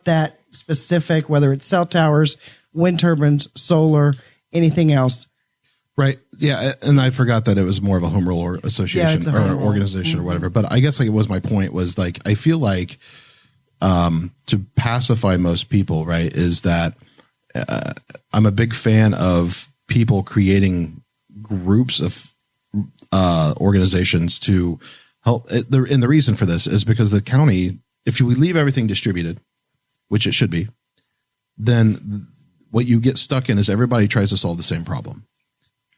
that specific, whether it's cell towers, wind turbines, solar, anything else. Right. Yeah. And I forgot that it was more of a home rule or association or organization or whatever. But I guess it was, my point was, like, I feel like to pacify most people, right, is that I'm a big fan of people creating groups of organizations to help. And the reason for this is because the county, if we leave everything distributed, which it should be, then what you get stuck in is everybody tries to solve the same problem.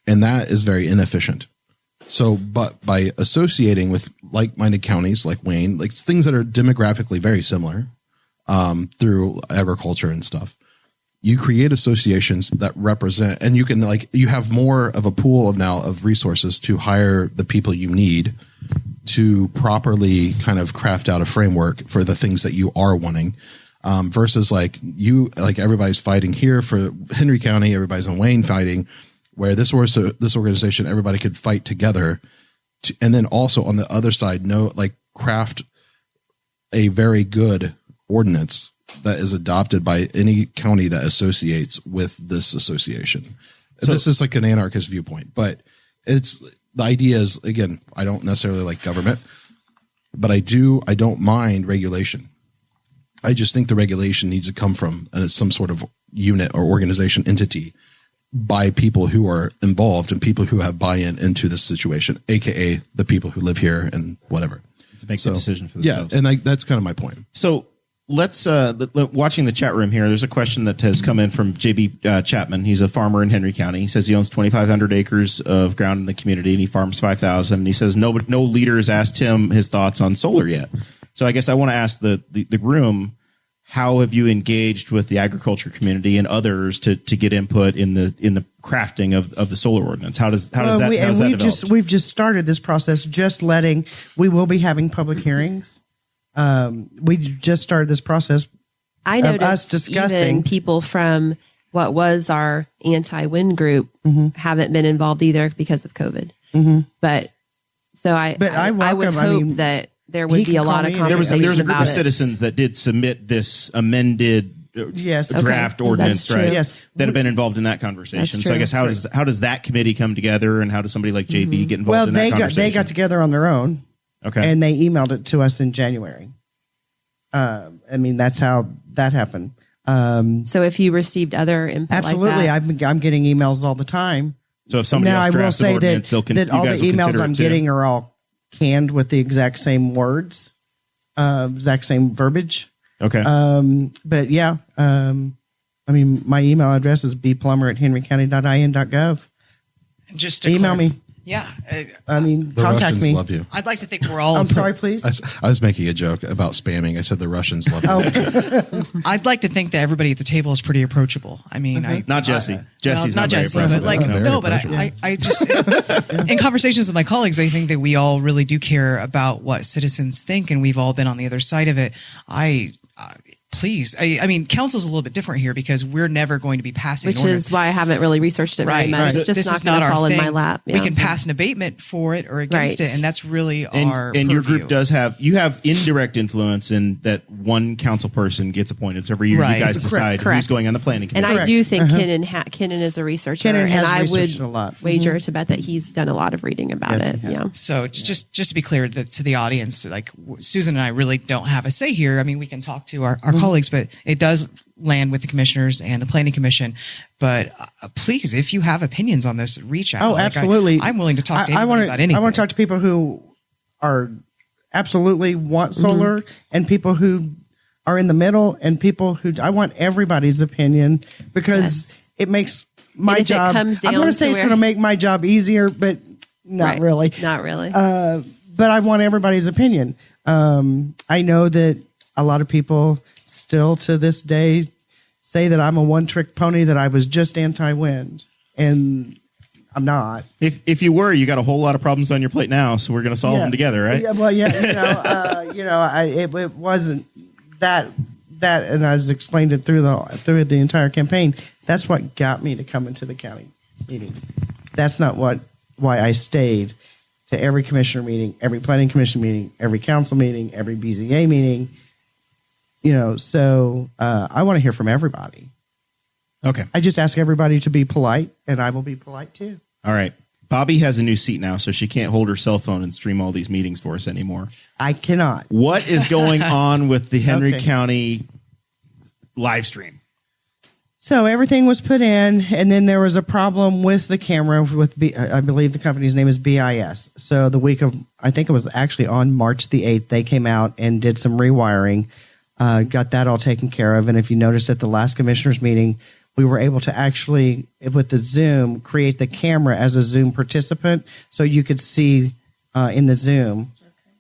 And that is very inefficient. So, but by associating with like-minded counties like Wayne, like things that are demographically very similar through agriculture and stuff, you create associations that represent, and you can, like, you have more of a pool of resources to hire the people you need to properly kind of craft out a framework for the things that you are wanting. Versus like everybody's fighting here for Henry County, everybody's in Wayne fighting, where this organization, everybody could fight together. And then also on the other side, craft a very good ordinance that is adopted by any county that associates with this association. So this is like an anarchist viewpoint, but the idea is, again, I don't necessarily like government, but I don't mind regulation. I just think the regulation needs to come from some sort of unit or organization entity by people who are involved and people who have buy-in into this situation, AKA the people who live here and whatever. To make the decision for themselves. Yeah, and that's kind of my point. So let's, watching the chat room here, there's a question that has come in from JB Chapman. He's a farmer in Henry County. He says he owns 2,500 acres of ground in the community, and he farms 5,000. And he says no leader has asked him his thoughts on solar yet. So I guess I want to ask the room, how have you engaged with the agriculture community and others to get input in the crafting of the solar ordinance? How does that develop? We've just started this process. We will be having public hearings. We just started this process. I noticed us discussing even people from what was our anti-wind group haven't been involved either because of COVID. But I would hope that there would be a lot of conversation. There was a group about of citizens that did submit this amended draft ordinance, right? Yes, that have been involved in that conversation. So I guess how does that committee come together, and how does somebody like JB get involved in that conversation? They got together on their own, okay, and they emailed it to us in January. I mean, that's how that happened. So if you received other input Absolutely. like that, I'm getting emails all the time. So if somebody Now, else I will drafts an say ordinance, that all the emails I'm getting are all canned with the exact same words, exact same verbiage. Okay. But yeah, I mean, my email address is bplummer@henrycounty.in.gov. Just to Email me. Yeah. I mean, The contact Russians me. love you. I'd like to think we're all. I'm sorry, please. I was making a joke about spamming. I said the Russians love you. I'd like to think that everybody at the table is pretty approachable. I mean, Not Jesse. Jesse's not not very Jesse, impressive. but like Very no, but approachable. I just in conversations with my colleagues, I think that we all really do care about what citizens think, and we've all been on the other side of it. Please, I mean, council's a little bit different here because we're never going to be passing. which an ordinance. is why I haven't really researched it very Right. much. Right. It's just This not is going not to our fall in thing. my lap. We can pass an abatement for it or against Right. it, and that's really our And your purview. group does have indirect influence in that one council person gets appointed. So every year Right. you guys decide Correct. who's going on the planning And committee. I do think Kennan is a researcher. Kennan and has I researched would a lot. wager to bet that he's done a lot of reading about Yes, it. he has. Yeah. So just to be clear to the audience, like Susan and I really don't have a say here. I mean, we can talk to our colleagues, but it does land with the commissioners and the planning commission. But please, if you have opinions on this, reach out. Oh, Like, absolutely. I'm willing to talk to anybody wanna- about anything. I want to talk to people who are absolutely want solar and people who are in the middle and people who I want everybody's opinion because it makes my And if it job. comes I'm down going to say to it's where- going to make my job easier, but not Right. really. Not really. But I want everybody's opinion. I know that a lot of people still to this day say that I'm a one-trick pony, that I was just anti-wind, and I'm not. If you were, you got a whole lot of problems on your plate now, so we're going to solve them together, right? Yeah, well, yeah, it wasn't that, and I just explained it through the entire campaign. That's what got me to come into the county meetings. That's not why I stayed to every commissioner meeting, every planning commission meeting, every council meeting, every BZA meeting. So I want to hear from everybody. Okay. I just ask everybody to be polite, and I will be polite too. All right. Bobbi has a new seat now, so she can't hold her cell phone and stream all these meetings for us anymore. I cannot. What is going on with the Henry Okay. County live stream? So everything was put in, and then there was a problem with the camera. I believe the company's name is BIS. So the week of, I think it was actually on March the 8th, they came out and did some rewiring, got that all taken care of. And if you noticed at the last commissioners meeting, we were able to actually, with the Zoom, create the camera as a Zoom participant, so you could see in the Zoom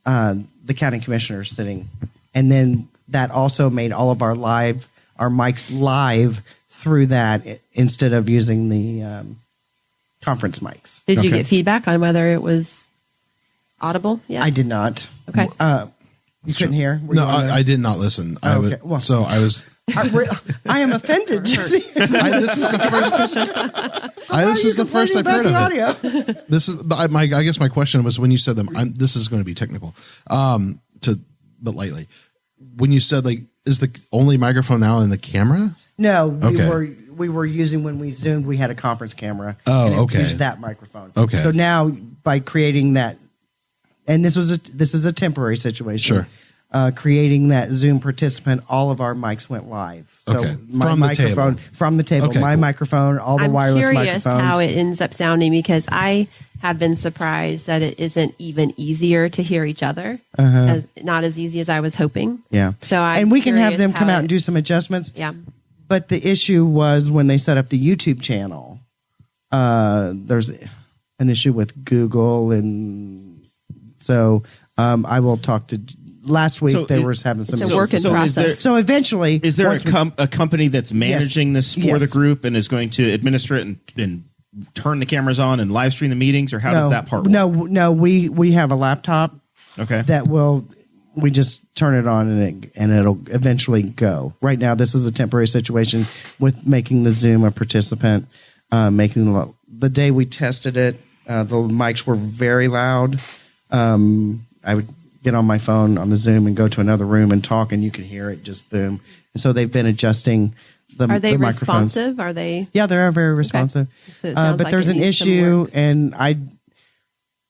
the county commissioners sitting, and then that also made all of our mics live through that instead of using the conference mics. Did you Okay. get feedback on whether it was audible? Yeah. I did not. Okay. You couldn't hear? Were No, you on there? I did not listen. Okay, well. So I was. I am offended, Jesse. This is the first. This is the first I've heard of it. This is. I guess my question was when you said them. This is going to be technical. But lightly, when you said is the only microphone now in the camera? No, Okay. we were using when we Zoomed, we had a conference camera. Oh, and it okay. used that microphone. Okay. So now by creating that, and this is a temporary situation. Sure. Creating that Zoom participant, all of our mics went live. So Okay. my From the microphone table. from the table, Okay, my cool. microphone, all the I'm wireless curious microphones. how it ends up sounding because I have been surprised that it isn't even easier to hear each other. Not as easy as I was hoping. Yeah. So and we can have curious them come how out and do some adjustments. Yeah. But the issue was when they set up the YouTube channel, there's an issue with Google. And so I will talk to, last week So they it- were having some. It's a work in is there- process. So eventually. Is there once we- a company that's managing this for Yes. the group and is going to administer it and turn the cameras on and live stream the meetings, or how does that part work? No, we have a laptop Okay. we just turn it on and it'll eventually go. Right now, this is a temporary situation with making the Zoom a participant, making the day we tested it, the mics were very loud. I would get on my phone on the Zoom and go to another room and talk, and you could hear it just boom. And so they've been adjusting Are they the microphones. responsive? Are they? Yeah, they're very responsive. So it sounds But like there's it an needs some issue, work. and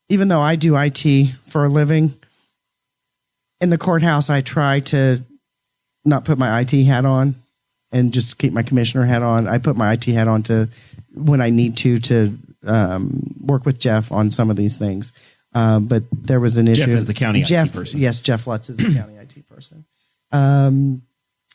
even though I do IT for a living, in the courthouse, I try to not put my IT hat on and just keep my commissioner hat on. I put my IT hat on to when I need to work with Jeff on some of these things. But there was an issue. Jeff is the county IT person. Yes, Jeff Lutz is the county IT person.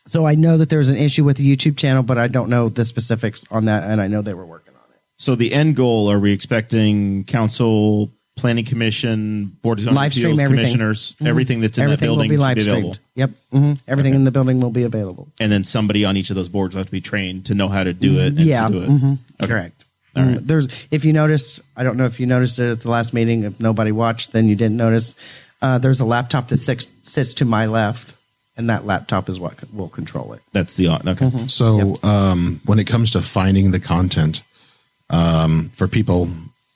So I know that there was an issue with the YouTube channel, but I don't know the specifics on that, and I know they were working on it. So the end goal, are we expecting council, planning commission, board of zoning Live stream appeals, everything. commissioners, everything that's in Everything that building will be to live be streamed. available? Yep. Everything in the building will be available. And then somebody on each of those boards will have to be trained to know how to do it. And Yeah. to do it. Correct. All right. There's, if you noticed, I don't know if you noticed it at the last meeting. If nobody watched, then you didn't notice. There's a laptop that sits to my left, and that laptop is what will control it. That's the okay. So when it comes to finding the content for people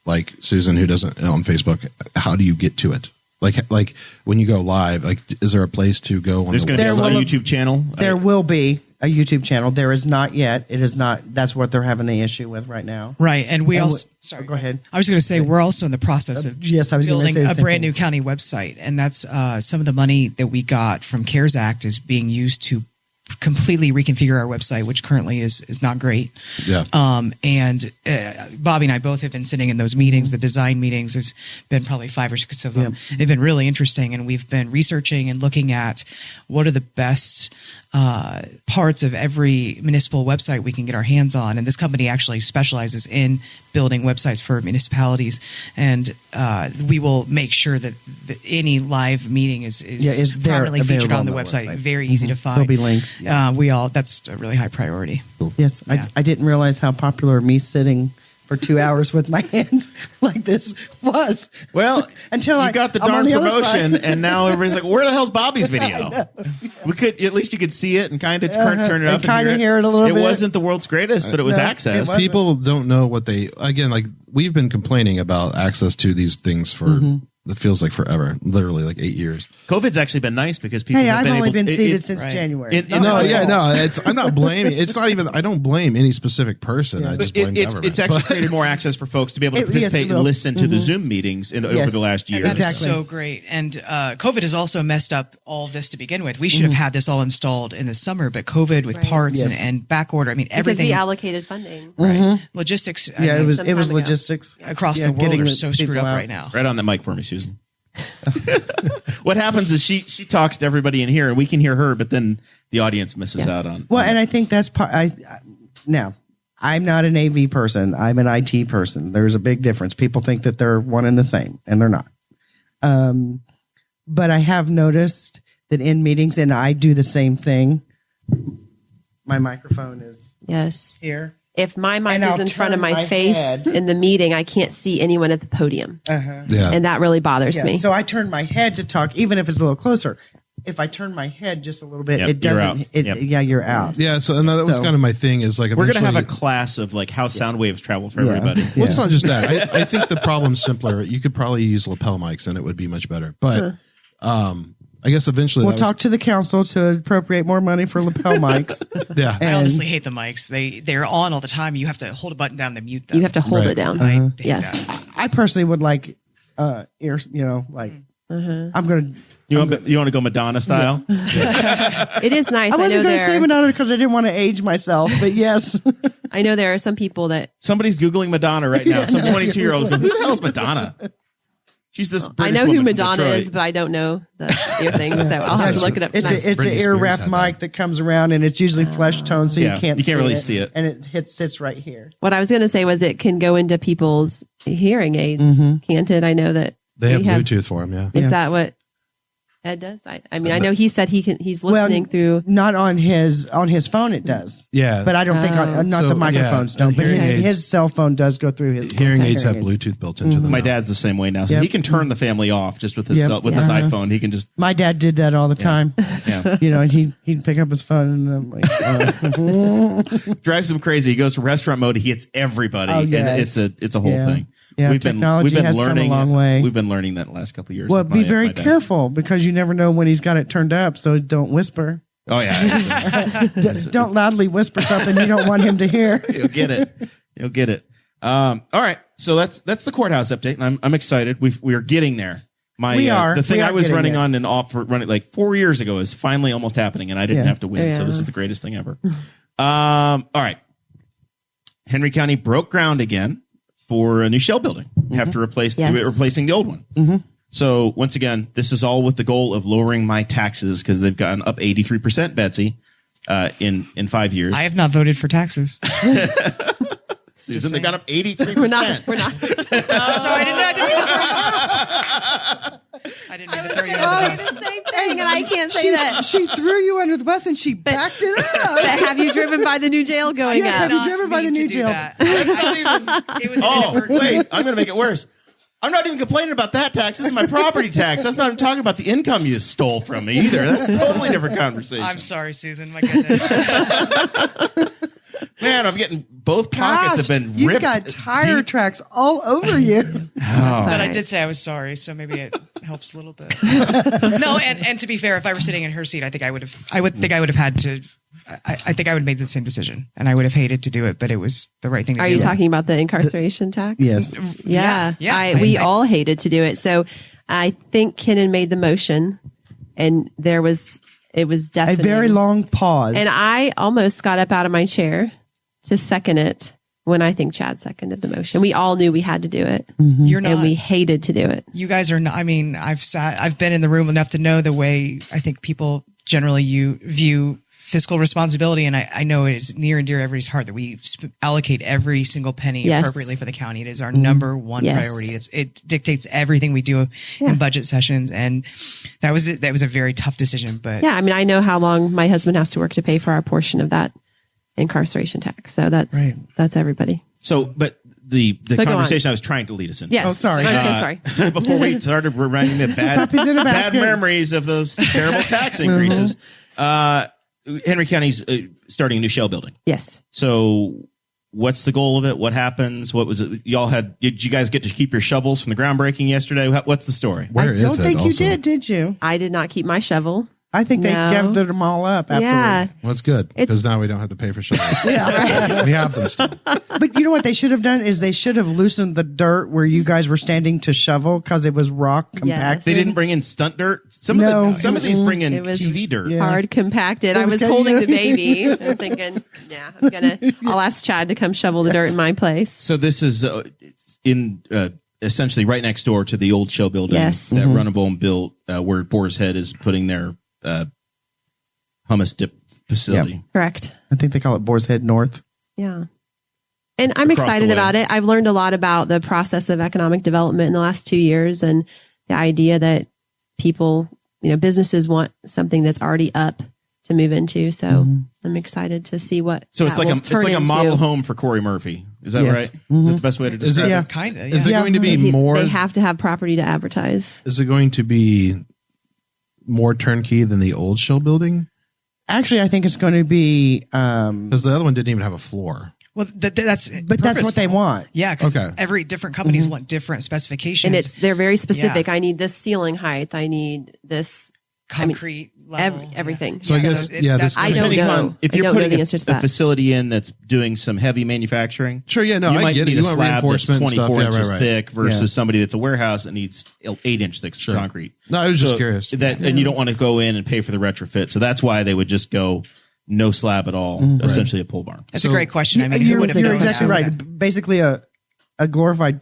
like Susan who doesn't on Facebook, how do you get to it? Like when you go live, like is there a place to go on There's the going to be a website? YouTube channel. There will be a YouTube channel. There is not yet. It is not. That's what they're having the issue with right now. Right. And we And also, sorry, go ahead. I was going to say, we're also in the process of Yes, I was gonna building say the a same brand thing. new county website. And that's some of the money that we got from CARES Act is being used to completely reconfigure our website, which currently is not great. Yeah. And Bobby and I both have been sitting in those meetings, the design meetings. There's been probably 5 or 6 of them. They've been really interesting, and we've been researching and looking at what are the best parts of every municipal website we can get our hands on. And this company actually specializes in building websites for municipalities, and we will make sure that any live meeting is there, prominently featured available on the on that website. website. Very easy to find. There'll be links. That's a really high priority. Yes, Yeah. I didn't realize how popular me sitting for 2 hours with my hand like this was. Well, Until you I got the I'm on darn the other promotion, side. and now everybody's like, "Where the hell's Bobby's video?" We could at least you could see it and kind of turn it and up kinda hear it a little It bit. wasn't the world's greatest, but it was No, access. it wasn't. People don't know what they, again, like we've been complaining about access to these things for, it feels like forever, literally like 8 years. COVID's actually been nice because people Hey, have I've been only able been to, seated since right. January. I'm not blaming. It's not even, I don't blame any specific person. I just blame government. it's actually created more access for folks to be able to Yes, participate it and will. listen to the Zoom meetings over Yes. the last year. And that's Exactly. so great. And COVID has also messed up all of this to begin with. We should have had this all installed in the summer, but COVID with Right. parts Yes. and back order. I mean, Because everything, we allocated funding. logistics Yeah, it was some time ago. logistics across Yeah, the world getting are the so screwed people up out. right now. Right on the mic for me, Susan. What happens is she talks to everybody in here, and we can hear her, but then the audience misses Yes. out on. Well, and I think that's part. Now, I'm not an AV person. I'm an IT person. There's a big difference. People think that they're one and the same, and they're not. But I have noticed that in meetings, and I do the same thing. My microphone is Yes. here. If my mic And is I'll in front of turn my my face head. in the meeting, I can't see anyone at the podium. Yeah. And that really bothers Yeah, me. so I turn my head to talk, even if it's a little closer. If I turn my head just a little bit, Yep, it you're doesn't. out. It, Yep. Yeah, you're out. Yeah. So, and that was So- kind of my thing is like, We're going to have a eventually- class of like how sound waves travel for Yeah. everybody. Well, it's not just that. I think the problem's simpler. You could probably use lapel mics and it would be much better. But I guess eventually We'll that talk to the council to appropriate more money for lapel mics. yeah. I honestly hate the mics. They're on all the time. You have to hold a button down to mute them. You have to hold Right. it down. I hate Yes. that. I personally would like ears. Like I'm gonna. You want to go Madonna style? It is nice. I I know wasn't gonna say there. Madonna because I didn't want to age myself, but yes. I know there are some people that Somebody's Googling Madonna right now. Some 22-year-old's going, who the hell is Madonna? She's this I British know who woman from Madonna Detroit. is, but I don't know the ear thing. So I'll have to look it up It's tonight. it's an Britney ear Spears wrap had mic that comes around, and it's usually flesh tone, so Yeah, you can't really see it. and it sits right here. What I was going to say was it can go into people's hearing aids, can't it? I know that They have we Bluetooth for them. Yeah. Is that what Ed does? I mean, I know he said he's listening through. Not on his phone. It does. Yeah. But I don't think not So, the microphones yeah, don't. But hearing aids- his cell phone does go through his Hearing aids have aids. Bluetooth built into them. My now. dad's the same way now. So Yep. he can turn the family off just with his Yep. his Yeah. iPhone. He can just My dad did that all the time. yeah. And he'd pick up his phone and I'm like, drives him crazy. He goes to restaurant mode. He hits everybody, Oh, yes. and it's a whole Yeah. thing. Yeah, we've technology been has come a learning long way. We've been learning that the last couple of years. well, with be my very dad. careful because you never know when he's got it turned up. So don't whisper. Oh yeah, Don't loudly whisper something you don't want him to hear. you'll get it. You'll get it. All right, so that's the courthouse update, and I'm excited. We are getting there. The thing We I are was getting running there. on and off for running like 4 years ago is finally almost happening, and I didn't Yeah. have to win. So Yeah. this is the greatest thing ever. All right. Henry County broke ground again for a new shell building. You have to replace Yes. replacing the old one. So once again, this is all with the goal of lowering my taxes because they've gotten up 83%, Betsy, in 5 years. I have not voted for taxes. Susan, they've gone up 83%. We're not. So I didn't mean to throw you under the bus. Same thing, and I can't say that. She threw you under the bus and she backed it up. But have you driven by the new jail going Yes, up? have you driven by the new jail? That's not even. It was Oh, wait, I'm going to make it worse. I'm not even complaining about that tax. This is my property tax. That's not even talking about the income you stole from me either. That's a totally different conversation. I'm sorry, Susan. My goodness. Man, I'm getting both pockets have been you ripped. got tire deep. tracks all over you. But I right. did say I was sorry, so maybe it helps a little bit. No, and to be fair, if I were sitting in her seat, I think I would have had to. I think I would have made the same decision, and I would have hated to do it, but it was the right thing to do. Are you talking about the incarceration tax? Yes. Yeah. Yeah. We all hated to do it. So I think Kenan made the motion, and it was A definitely very long pause. And I almost got up out of my chair to second it when I think Chad seconded the motion. We all knew we had to do it, You're not. and we hated to do it. You guys are not. I mean, I've been in the room enough to know the way I think people generally view fiscal responsibility, and I know it is near and dear to everybody's heart that we allocate every single penny Yes. appropriately for the county. It is our number one Yes. priority. It dictates everything we do in budget sessions, and that was a very tough decision. But Yeah, I mean, I know how long my husband has to work to pay for our portion of that incarceration tax. So that's everybody. So, but the go conversation I was trying to lead us into. Yes. Oh, sorry. I'm so sorry. Before we started reminding me of Puppies in a bad basket. memories of those terrible tax increases. Henry County's starting a new shell building. Yes. So what's the goal of it? What happens? What was it? Did you guys get to keep your shovels from the groundbreaking yesterday? What's the story? Where I is don't it think you also? did you? I did not keep my shovel. I think they No. gathered them all up afterwards. Yeah. Well, it's good because now we don't have to pay for shovels. We have them still. But you know what they should have done is they should have loosened the dirt where you guys were standing to shovel because it was rock compacted. They didn't bring in stunt dirt. Some No. of these bring in It was TV dirt. Yeah. Hard compacted. It I was was kinda- holding the baby and thinking, I'll ask Chad to come shovel the dirt in my place. So this is in essentially right next door to the old shell building Yes. that Runnable built, where Boar's Head is putting their hummus dip facility. Correct. I think they call it Boar's Head North. Yeah. And I'm Across excited the way. about it. I've learned a lot about the process of economic development in the last 2 years and the idea that people, businesses want something that's already up to move into. So I'm excited to see what. So it's that like will it's turn like a into. model home for Corey Murphy. Is that Yes. right? Is that the best way to Is it- describe Yeah. it? kind of. Is it going to be more? They have to have property to advertise. Is it going to be more turnkey than the old shell building? Actually, I think it's going to be, Because the other one didn't even have a floor. Well, that's but that's what they purposeful. want. Yeah, because Okay. every different companies want different specifications. And they're very specific. Yeah. I need this ceiling height. I need this concrete level, everything. So I guess, it's- yeah, that's this- I don't Depending know. on if I you're don't know putting the answer to a that. facility in that's doing some heavy manufacturing. Sure, yeah, no, you I might get it. need a You want slab that's reinforcement and 24 stuff. Yeah, inches right. thick versus Yeah. somebody that's a warehouse that needs 8-inch thick concrete. No, I was just So curious. and you don't want to go in and pay for the retrofit. So that's why they would just go no slab at all, essentially a pole barn. That's So- a great question. I mean, who you're would have known exactly that? right. Basically, a glorified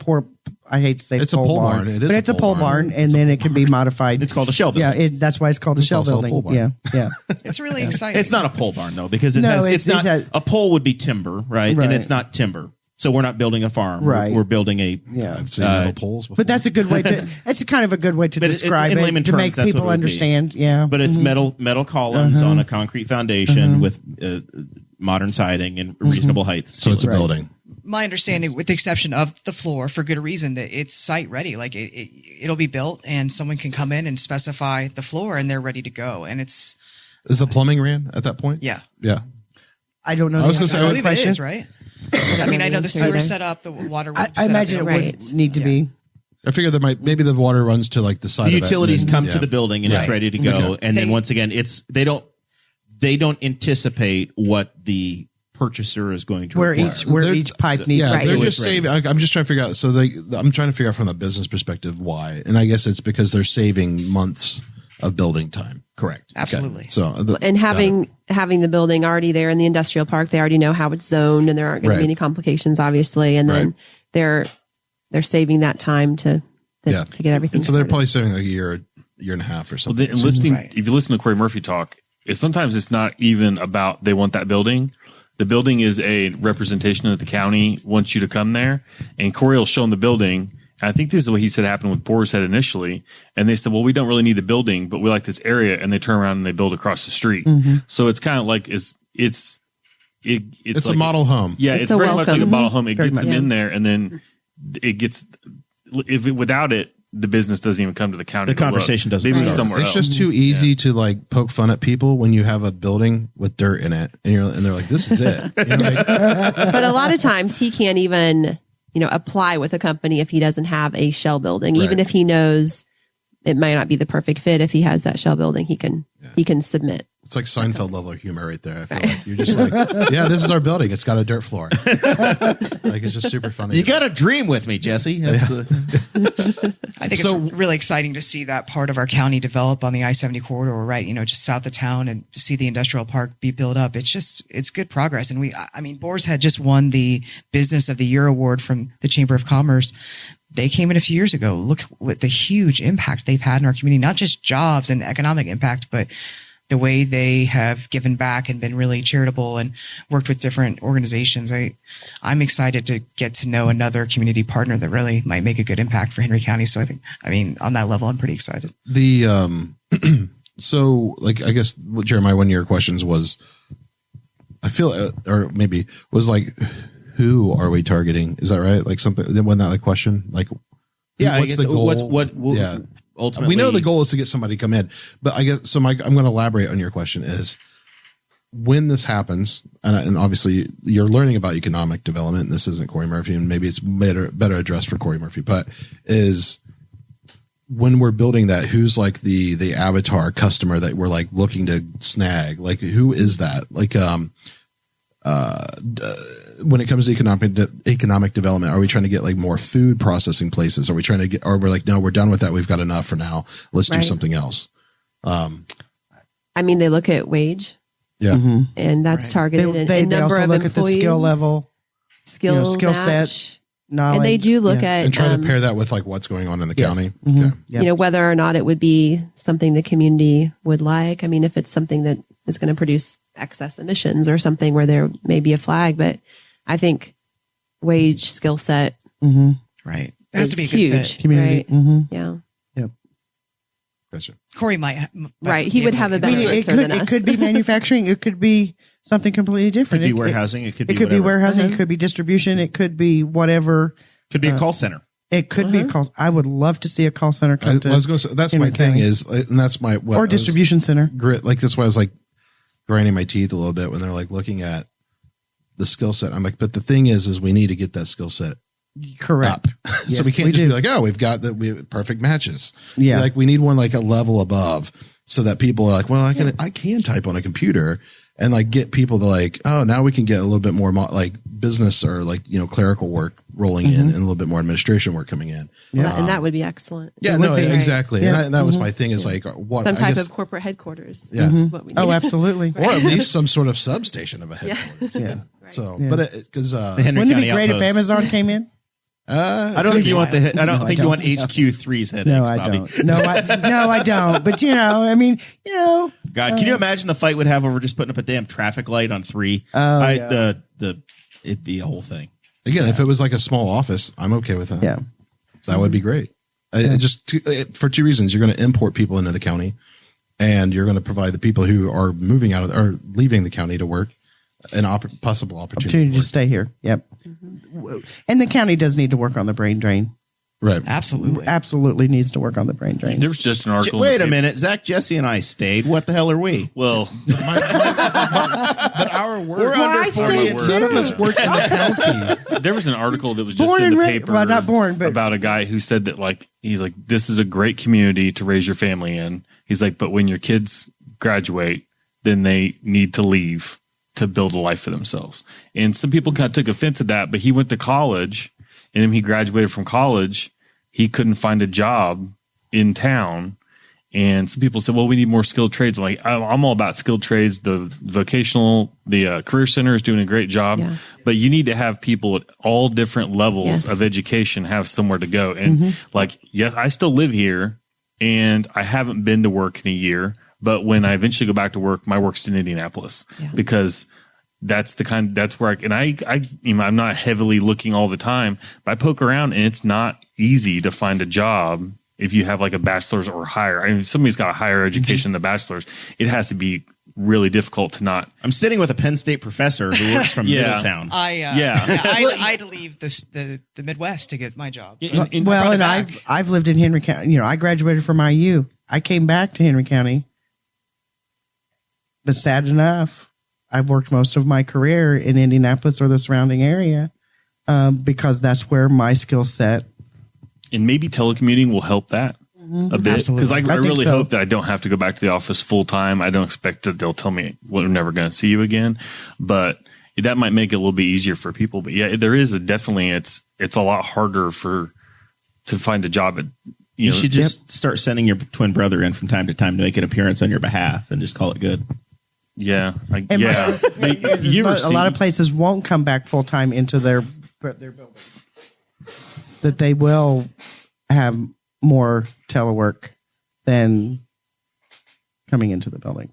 I hate to say It's a pole barn. It is but a it's a pole pole barn. barn, and then it can be modified. It's called a shell building. Yeah, that's why it's called a shell also a building. pole barn. Yeah. It's really exciting. It's not a pole barn though, because it No, has. it's- It's not it has- a pole would be timber, right? Right. And it's not timber. So we're not building a farm. Right. We're building a. Yeah. I've seen little poles before. But that's a good way to. It's kind of a good way to But describe in it layman to terms, make that's what people it would be. understand. Yeah, But it's metal columns on a concrete foundation with modern siding and reasonable height. so it's a building. my understanding, with the exception of the floor, for good reason, that it's site ready. Like it'll be built, and someone can come in and specify the floor, and they're ready to go. And it's Is the plumbing ran at that point? yeah. Yeah. I don't know. I was gonna the say, I answer to believe that it question. is, right? I mean, I know the answer sewer either. set up, the water. I set up, imagine it you know. would Right. need to be. I figured maybe the water runs to like the side The of it. utilities and then- come yeah. to the building and it's Right. ready to go. Okay. And then They- once again, they don't anticipate what the purchaser is going to where require. each pipe needs. Yeah, Right. they're So just it's ready. saving. I'm just trying to figure out. So I'm trying to figure out from a business perspective why, and I guess it's because they're saving months of building time. Correct. Absolutely. So And having the building already there in the industrial park, they already know how it's zoned, and there aren't going to Right. be any complications, obviously. And then Right. they're saving that time to get everything. So they're started. probably saving like a year and a half or Well, something. if you listen to Corey Murphy talk, sometimes it's not even about they want that building. The building is a representation that the county wants you to come there. And Corey will show them the building. And I think this is what he said happened with Boar's Head initially. And they said, well, we don't really need the building, but we like this area. And they turn around and they build across the street. So it's kind of like it's It's like a model home. Yeah, It's it's a very much like a welcome. model home. It Very gets them much. in there, and then it gets. Without it, the business doesn't even come to the county. The conversation doesn't They move start. somewhere It's else. just too easy to like poke fun at people when you have a building with dirt in it, and they're like, "This is it." You're like, But a lot of times he can't even, apply with a company if he doesn't have a shell building. Even Right. if he knows it might not be the perfect fit, if he has that shell building, he can submit. it's like Seinfeld level of humor right there. I feel like you're just like, "Yeah, this is our building. It's got a dirt floor." Like it's just super funny. You got to dream with me, Jesse. That's I think it's really exciting to see that part of our county develop on the I-70 corridor, right? Just south of town, and to see the industrial park be built up. It's good progress. And Boar's Head just won the Business of the Year award from the Chamber of Commerce. They came in a few years ago. Look what the huge impact they've had in our community, not just jobs and economic impact, but the way they have given back and been really charitable and worked with different organizations. I'm excited to get to know another community partner that really might make a good impact for Henry County. So on that level, I'm pretty excited. So like I guess what Jeremiah, one of your questions was, I feel, or maybe was like, who are we targeting? Is that right? Like something? Wasn't that the question? Like, yeah. I what's guess the goal? what ultimately we know the goal is to get somebody to come in, but I guess so. Mike, I'm going to elaborate on your question. Is when this happens, and obviously you're learning about economic development. And this isn't Corey Murphy, and maybe it's better addressed for Corey Murphy. But is when we're building that, who's like the avatar customer that we're like looking to snag? Like who is that? Like when it comes to economic development, are we trying to get like more food processing places? Are we trying to get, or we're like, no, we're done with that. We've got enough for now. Let's do Right. something else. They look at wage, Yeah. and that's targeted in They number also of look at the employees, skill level, skill skill match. set, knowledge. And they do look at And try to pair that with like what's going on in the Yes. county. Mhm. Okay. Yep. whether or not it would be something the community would like. If it's something that is going to produce excess emissions or something where there may be a flag, but I think wage, skill set Right. It has is to be a good huge. fit. Community. Right? Mhm. Yeah. Gotcha. Corey might Right. He would have a I mean, better it answer could than us. it could be manufacturing. It could be something completely different. Could be It- warehousing. It could It be could be whatever. warehousing. It could be distribution. It could be whatever. Could be a call center. It could be a call. I would love to see a call center come to I was going to say, that's Henry my thing County. is, and that's my, what I or was distribution center. grit. Like that's why I was like grinding my teeth a little bit when they're like looking at the skill set. I'm like, but the thing is we need to get that skill set Correct. up. So Yes, we can't we just do. be like, oh, we've got the perfect matches. Yeah. Like we need one like a level above so that people are like, well, I can type on a computer and like get people to like, oh, now we can get a little bit more like business or like, clerical work rolling in and a little bit more administration work coming in. And that would be excellent. Yeah, It would no, be. exactly. Yeah. And that was my thing is like what Some I type guess- of corporate headquarters. Yeah. is what we need. Oh, absolutely. or at least some sort of substation of a headquarters. Yeah. So, Yeah. but because The Henry Wouldn't it County be great if Outpost. Amazon came in? I don't think you want the. I don't think you want HQ3's headaches, No, I Bobby. don't. No, I don't. But God, can you imagine the fight would have over just putting up a damn traffic light on 3? yeah. It'd be a whole thing. again, if it was like a small office, I'm okay with that. yeah. That would be great. For two reasons. You're going to import people into the county and you're going to provide the people who are moving out of or leaving the county to work an possible opportunity. To stay here. Yep. And the county does need to work on the brain drain. Right. Absolutely. Absolutely needs to work on the brain drain. There was just an article. in Wait the a paper- minute, Zach, Jesse, and I stayed. What the hell are we? Well, But our work, We're under I 40. stayed and too. none of us work in the county. there was an article that was just Born in and the ra- paper. well, not born, but- about a guy who said that he's like, this is a great community to raise your family in. He's like, but when your kids graduate, then they need to leave to build a life for themselves. And some people kind of took offense at that, but he went to college, and when he graduated from college, he couldn't find a job in town. And some people said, well, we need more skilled trades. I'm like, I'm all about skilled trades. The vocational, the career center is doing a great job, but you need to have people at all different levels of education have somewhere to go. And like, yes, I still live here and I haven't been to work in a year, but when I eventually go back to work, my work's in Indianapolis because that's where I'm not heavily looking all the time, but I poke around and it's not easy to find a job. If you have like a bachelor's or higher, I mean, if somebody's got a higher education than a bachelor's, it has to be really difficult to not. I'm sitting with a Penn State professor who works from Middletown. I'd leave the Midwest to get my job. I've lived in Henry County. You know, I graduated from IU. I came back to Henry County, but sad enough, I've worked most of my career in Indianapolis or the surrounding area because that's where my skill set. And maybe telecommuting will help that a bit. Because I really hope that I don't have to go back to the office full time. I don't expect that they'll tell me we're never going to see you again. But that might make it a little bit easier for people. But yeah, there is definitely it's a lot harder to find a job. You should just start sending your twin brother in from time to time to make an appearance on your behalf and just call it good. Yeah. A lot of places won't come back full time into their building. That they will have more telework than coming into the building.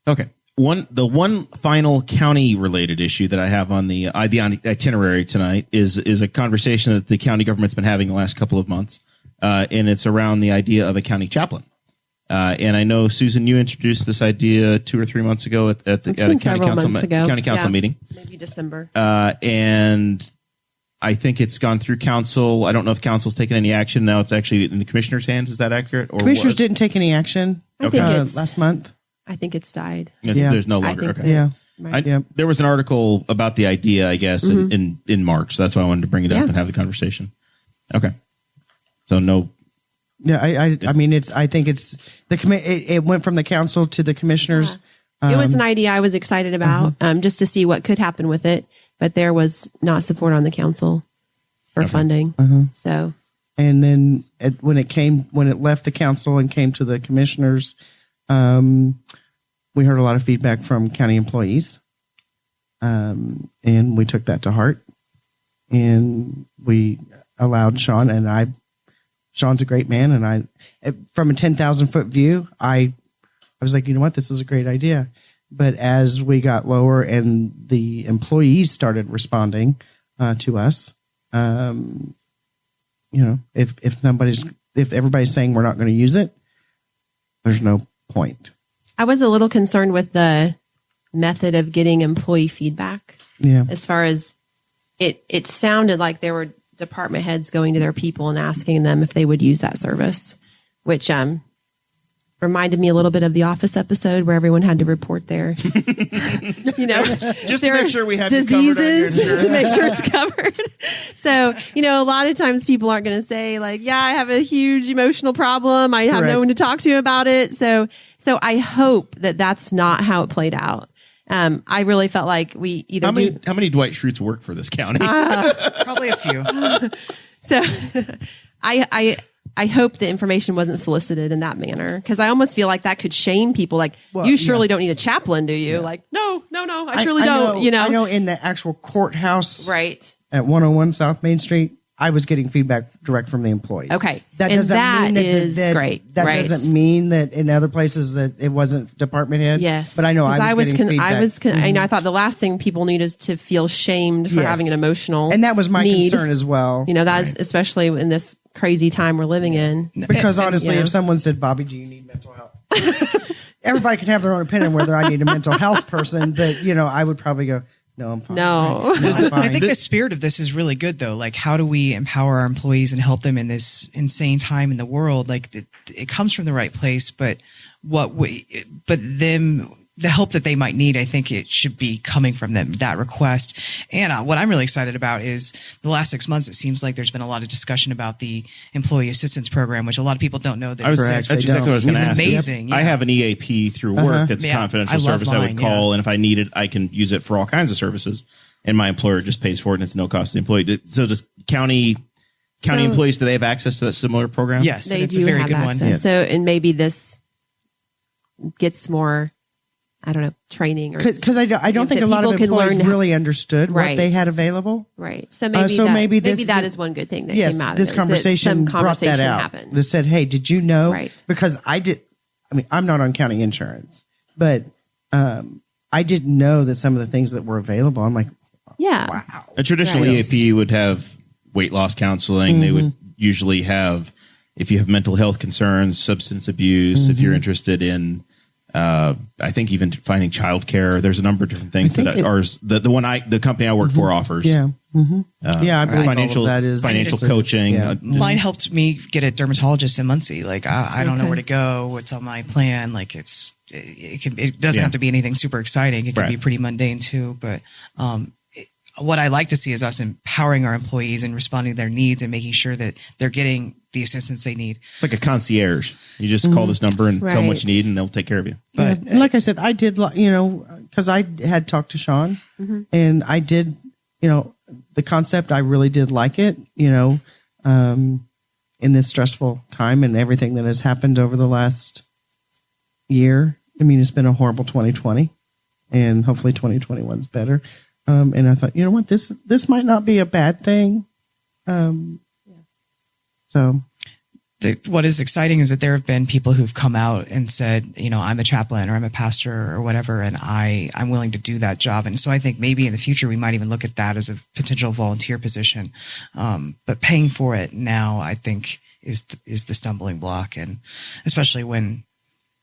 Okay. The one final county related issue that I have on the itinerary tonight is a conversation that the county government's been having the last couple of months. And it's around the idea of a county chaplain. And I know, Susan, you introduced this idea 2 or 3 months ago at a county council meeting. Maybe December. And I think it's gone through council. I don't know if council's taken any action. Now it's actually in the commissioner's hands. Is that accurate? Or commissioners didn't take any action last month. I think it's died. There's no longer. Okay. There was an article about the idea, I guess, in March. So that's why I wanted to bring it up and have the conversation. Okay. So no. Yeah, I mean, I think it's it went from the council to the commissioners. It was an idea I was excited about, just to see what could happen with it. But there was not support on the council for funding. So, and then when it left the council and came to the commissioners, we heard a lot of feedback from county employees, and we took that to heart, and we allowed Sean and I. Sean's a great man, and from a 10,000-foot view, I was like, you know what, this is a great idea. But as we got lower and the employees started responding to us, if everybody's saying we're not going to use it, there's no point. I was a little concerned with the method of getting employee feedback. Yeah, as far as it sounded like there were department heads going to their people and asking them if they would use that service, which reminded me a little bit of the Office episode where everyone had to report their, just to make sure we have diseases to make sure it's covered. So, a lot of times people aren't going to say like, yeah, I have a huge emotional problem. I have no one to talk to about it. So I hope that that's not how it played out. I really felt like we either how many Dwight Schrutes work for this county? Probably a few. So I hope the information wasn't solicited in that manner, because I almost feel like that could shame people. Like, you surely don't need a chaplain, do you? Yeah. Like, no, I surely don't. I know in the actual courthouse, right, at 101 South Main Street, I was getting feedback direct from the employees. Okay, that doesn't mean that great. That doesn't mean that in other places that it wasn't department head. Yes, but I know I was getting feedback. I thought the last thing people need is to feel shamed for having an emotional, and that was my concern as well. That's especially in this crazy time we're living in. Because honestly, if someone said, "Bobby, do you need mental health?" Everybody can have their own opinion whether I need a mental health person, but I would probably go, "No, I'm fine." No. I think the spirit of this is really good, though. Like, how do we empower our employees and help them in this insane time in the world? Like, it comes from the right place, but them the help that they might need, I think it should be coming from them, that request. And what I'm really excited about is the last 6 months, it seems like there's been a lot of discussion about the employee assistance program, which a lot of people don't know. That's exactly what I was going to ask. Amazing. Yep. I have an EAP through work that's a confidential service I would call, and if I need it, I can use it for all kinds of services. And my employer just pays for it, and it's no cost to the employee. So does county employees, do they have access to that similar program? Yes, they it's do a very have good access. one. Yeah. So, and maybe this gets more, I don't know, training, or because I don't think a lot of employees really understood what they had available. Right. So maybe this, that is one good thing that yes, came out of this it, conversation that some brought that out. happened. That said, hey, did you know? Right. Because I'm not on county insurance, but I didn't know that some of the things that were available. I'm like, yeah. wow. A traditional EAP would have weight loss counseling. They would usually have, if you have mental health concerns, substance abuse, if you're interested in, I think even finding childcare, there's a number of different things that the company I work for offers. Yeah. I believe financial, all of that is financial coaching. Yeah. Mine helped me get a dermatologist in Muncie. Like, I don't know where to go. What's on my plan? Like, it doesn't have to be anything super exciting. It can be pretty mundane too. But, what I like to see is us empowering our employees and responding to their needs and making sure that they're getting the assistance they need. It's like a concierge. You just call this number and tell them what you need, and they'll take care of you. But and like I said, I did, because I had talked to Sean, and I did, the concept. I really did like it. In this stressful time and everything that has happened over the last year. I mean, it's been a horrible 2020, and hopefully 2021's better. And I thought, you know what, this might not be a bad thing. So what is exciting is that there have been people who've come out and said, I'm a chaplain or I'm a pastor or whatever, and I'm willing to do that job. And so I think maybe in the future we might even look at that as a potential volunteer position. But paying for it now, I think, is the stumbling block, and especially when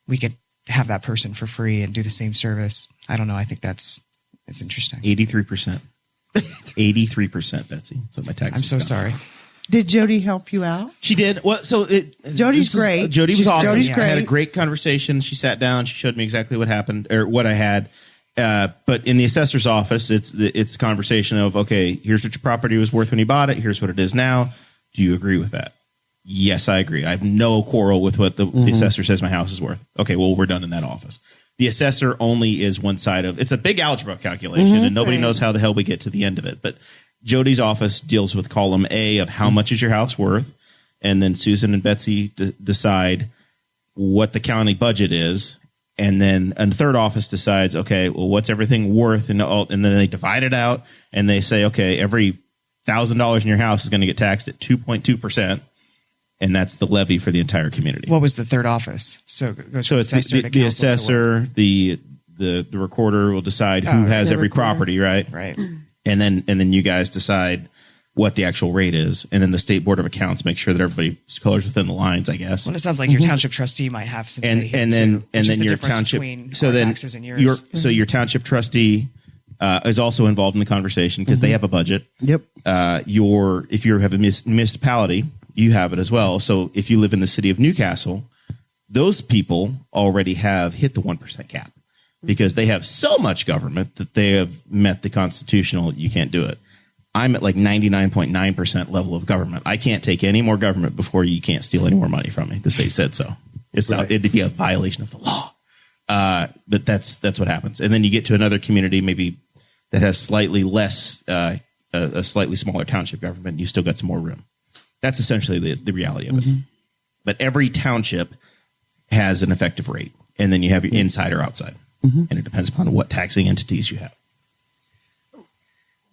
we could have that person for free and do the same service. I don't know. I think it's interesting. 83%. 83%, Betsy. That's what my taxes. I'm so sorry. Did Jody help you out? She did. Well, Jody's great. Jody was awesome. Jody's great. I had a great conversation. She sat down. She showed me exactly what happened or what I had. But in the assessor's office, it's a conversation of, okay, here's what your property was worth when you bought it. Here's what it is now. Do you agree with that? Yes, I agree. I have no quarrel with what the assessor says my house is worth. Okay, well, we're done in that office. The assessor only is one side of it's a big algebra calculation, and nobody knows how the hell we get to the end of it. But Jody's office deals with column A of how much is your house worth, and then Susan and Betsy decide what the county budget is, and then a third office decides, okay, well, what's everything worth, and then they divide it out, and they say, okay, every $1,000 in your house is going to get taxed at 2.2%. And that's the levy for the entire community. What was the third office? So it's the assessor, the recorder will decide who has every property, right? Right. And then you guys decide what the actual rate is, and then the state board of accounts make sure that everybody's colors within the lines, I guess. Well, it sounds like your township trustee might have some say here too, and then your township. Taxes and yours. So your township trustee is also involved in the conversation because they have a budget. Yep. If you have a municipality, you have it as well. So if you live in the city of Newcastle, those people already have hit the 1% cap because they have so much government that they have met the constitutional, you can't do it. I'm at like 99.9% level of government. I can't take any more government before you can't steal any more money from me. The state said so. It'd be a violation of the law. But that's what happens. And then you get to another community maybe that has slightly less, a slightly smaller township government. You still got some more room. That's essentially the reality of it. But every township has an effective rate. And then you have your inside or outside. And it depends upon what taxing entities you have.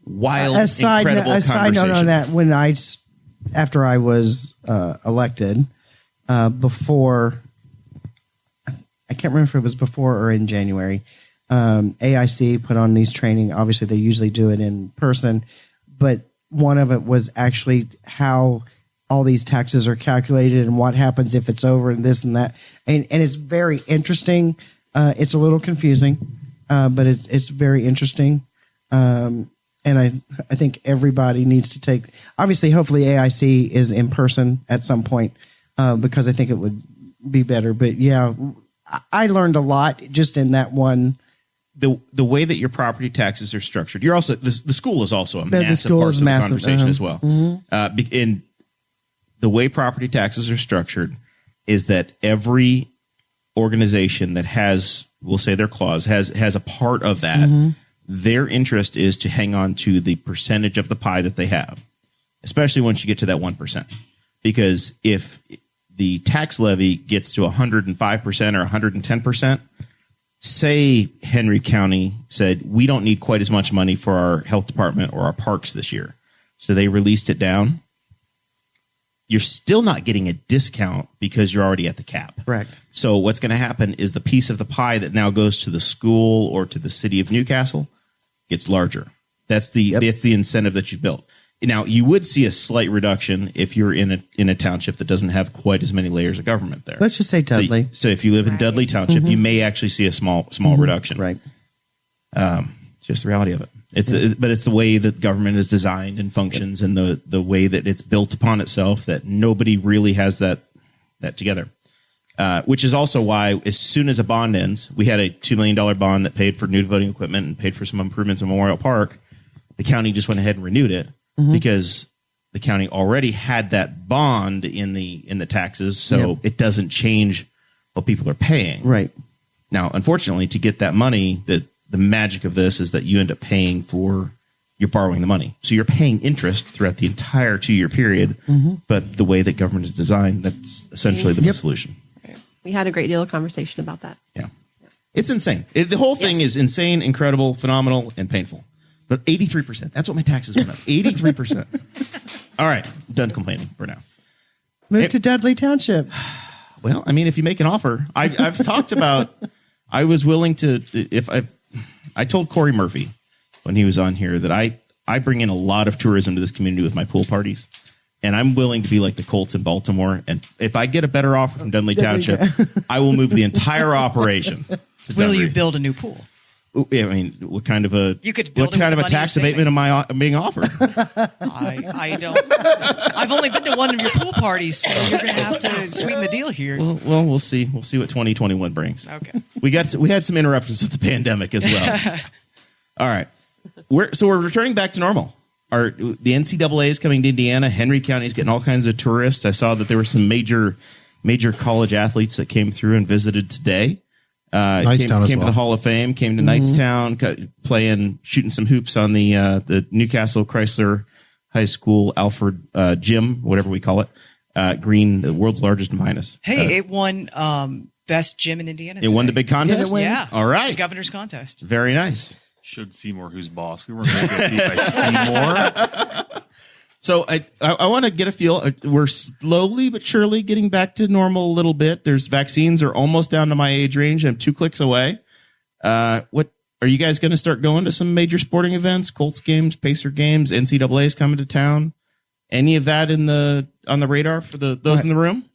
Wild, incredible conversation. A side note on that, after I was elected, before, I can't remember if it was before or in January, AIC put on these training. Obviously, they usually do it in person. But one of it was actually how all these taxes are calculated and what happens if it's over and this and that. And it's very interesting. It's a little confusing, but it's very interesting. And I think everybody needs to take, obviously, hopefully AIC is in person at some point, because I think it would be better. But yeah, I learned a lot just in that one. The way that your property taxes are structured, you're also the school is also a The massive school part is of the massive, conversation as well. In the way property taxes are structured is that every organization that has, we'll say their clause has a part of that. Their interest is to hang on to the percentage of the pie that they have, especially once you get to that 1%. Because if the tax levy gets to 105% or 110%, say Henry County said, we don't need quite as much money for our health department or our parks this year. So they released it down. You're still not getting a discount because you're already at the cap. Correct. So what's going to happen is the piece of the pie that now goes to the school or to the city of Newcastle gets larger. That's the incentive that you built. Now, you would see a slight reduction if you're in a township that doesn't have quite as many layers of government there. Let's just say Dudley. So if you live in Dudley Township, you may actually see a small reduction. Right. It's just the reality of it. But it's the way that government is designed and functions, and the way that it's built upon itself, that nobody really has that together. Which is also why, as soon as a bond ends, we had a $2 million bond that paid for new voting equipment and paid for some improvements in Memorial Park. The county just went ahead and renewed it because the county already had that bond in the taxes, so it doesn't change what people are paying. Right. Now, unfortunately, to get that money, the magic of this is that you end up paying for, you're borrowing the money. So you're paying interest throughout the entire 2-year period, but the way that government is designed, that's essentially the best solution. We had a great deal of conversation about that. Yeah. It's insane. The whole thing is insane, incredible, phenomenal, and painful. But 83%, that's what my taxes went up. 83%. All right. Done complaining for now. Move to Dudley Township. Well, I mean, if you make an offer, I've talked about, I was willing to, I told Corey Murphy when he was on here that I bring in a lot of tourism to this community with my pool parties. And I'm willing to be like the Colts in Baltimore. And if I get a better offer from Dudley Township, I will move the entire operation to Will Dunbury. you build a new pool? I mean, what kind of a tax money abatement am I being offered? I don't. I've only been to one of your pool parties, so you're going to have to sweeten the deal here. Well, we'll see. We'll see what 2021 brings. Okay. We had some interruptions with the pandemic as well. All right. We're returning back to normal. The NCAA is coming to Indiana. Henry County is getting all kinds of tourists. I saw that there were some major college athletes that came through and visited today. Knightstown came to the Hall of Fame, came to Knightstown, shooting some hoops on the Newcastle Chrysler High School Alfred gym, whatever we call it, green, the world's largest in Minus. Hey, it won best gym in Indiana. It won the big contest? Yeah. All right. The governor's contest. Very nice. Showed Seymour who's boss. We weren't going to get beat by Seymour. So I want to get a feel. We're slowly but surely getting back to normal a little bit. There's vaccines are almost down to my age range. I'm 2 clicks away. What are you guys going to start going to some major sporting events? Colts games, Pacer games, NCAA is coming to town. Any of that on the radar for those in the room?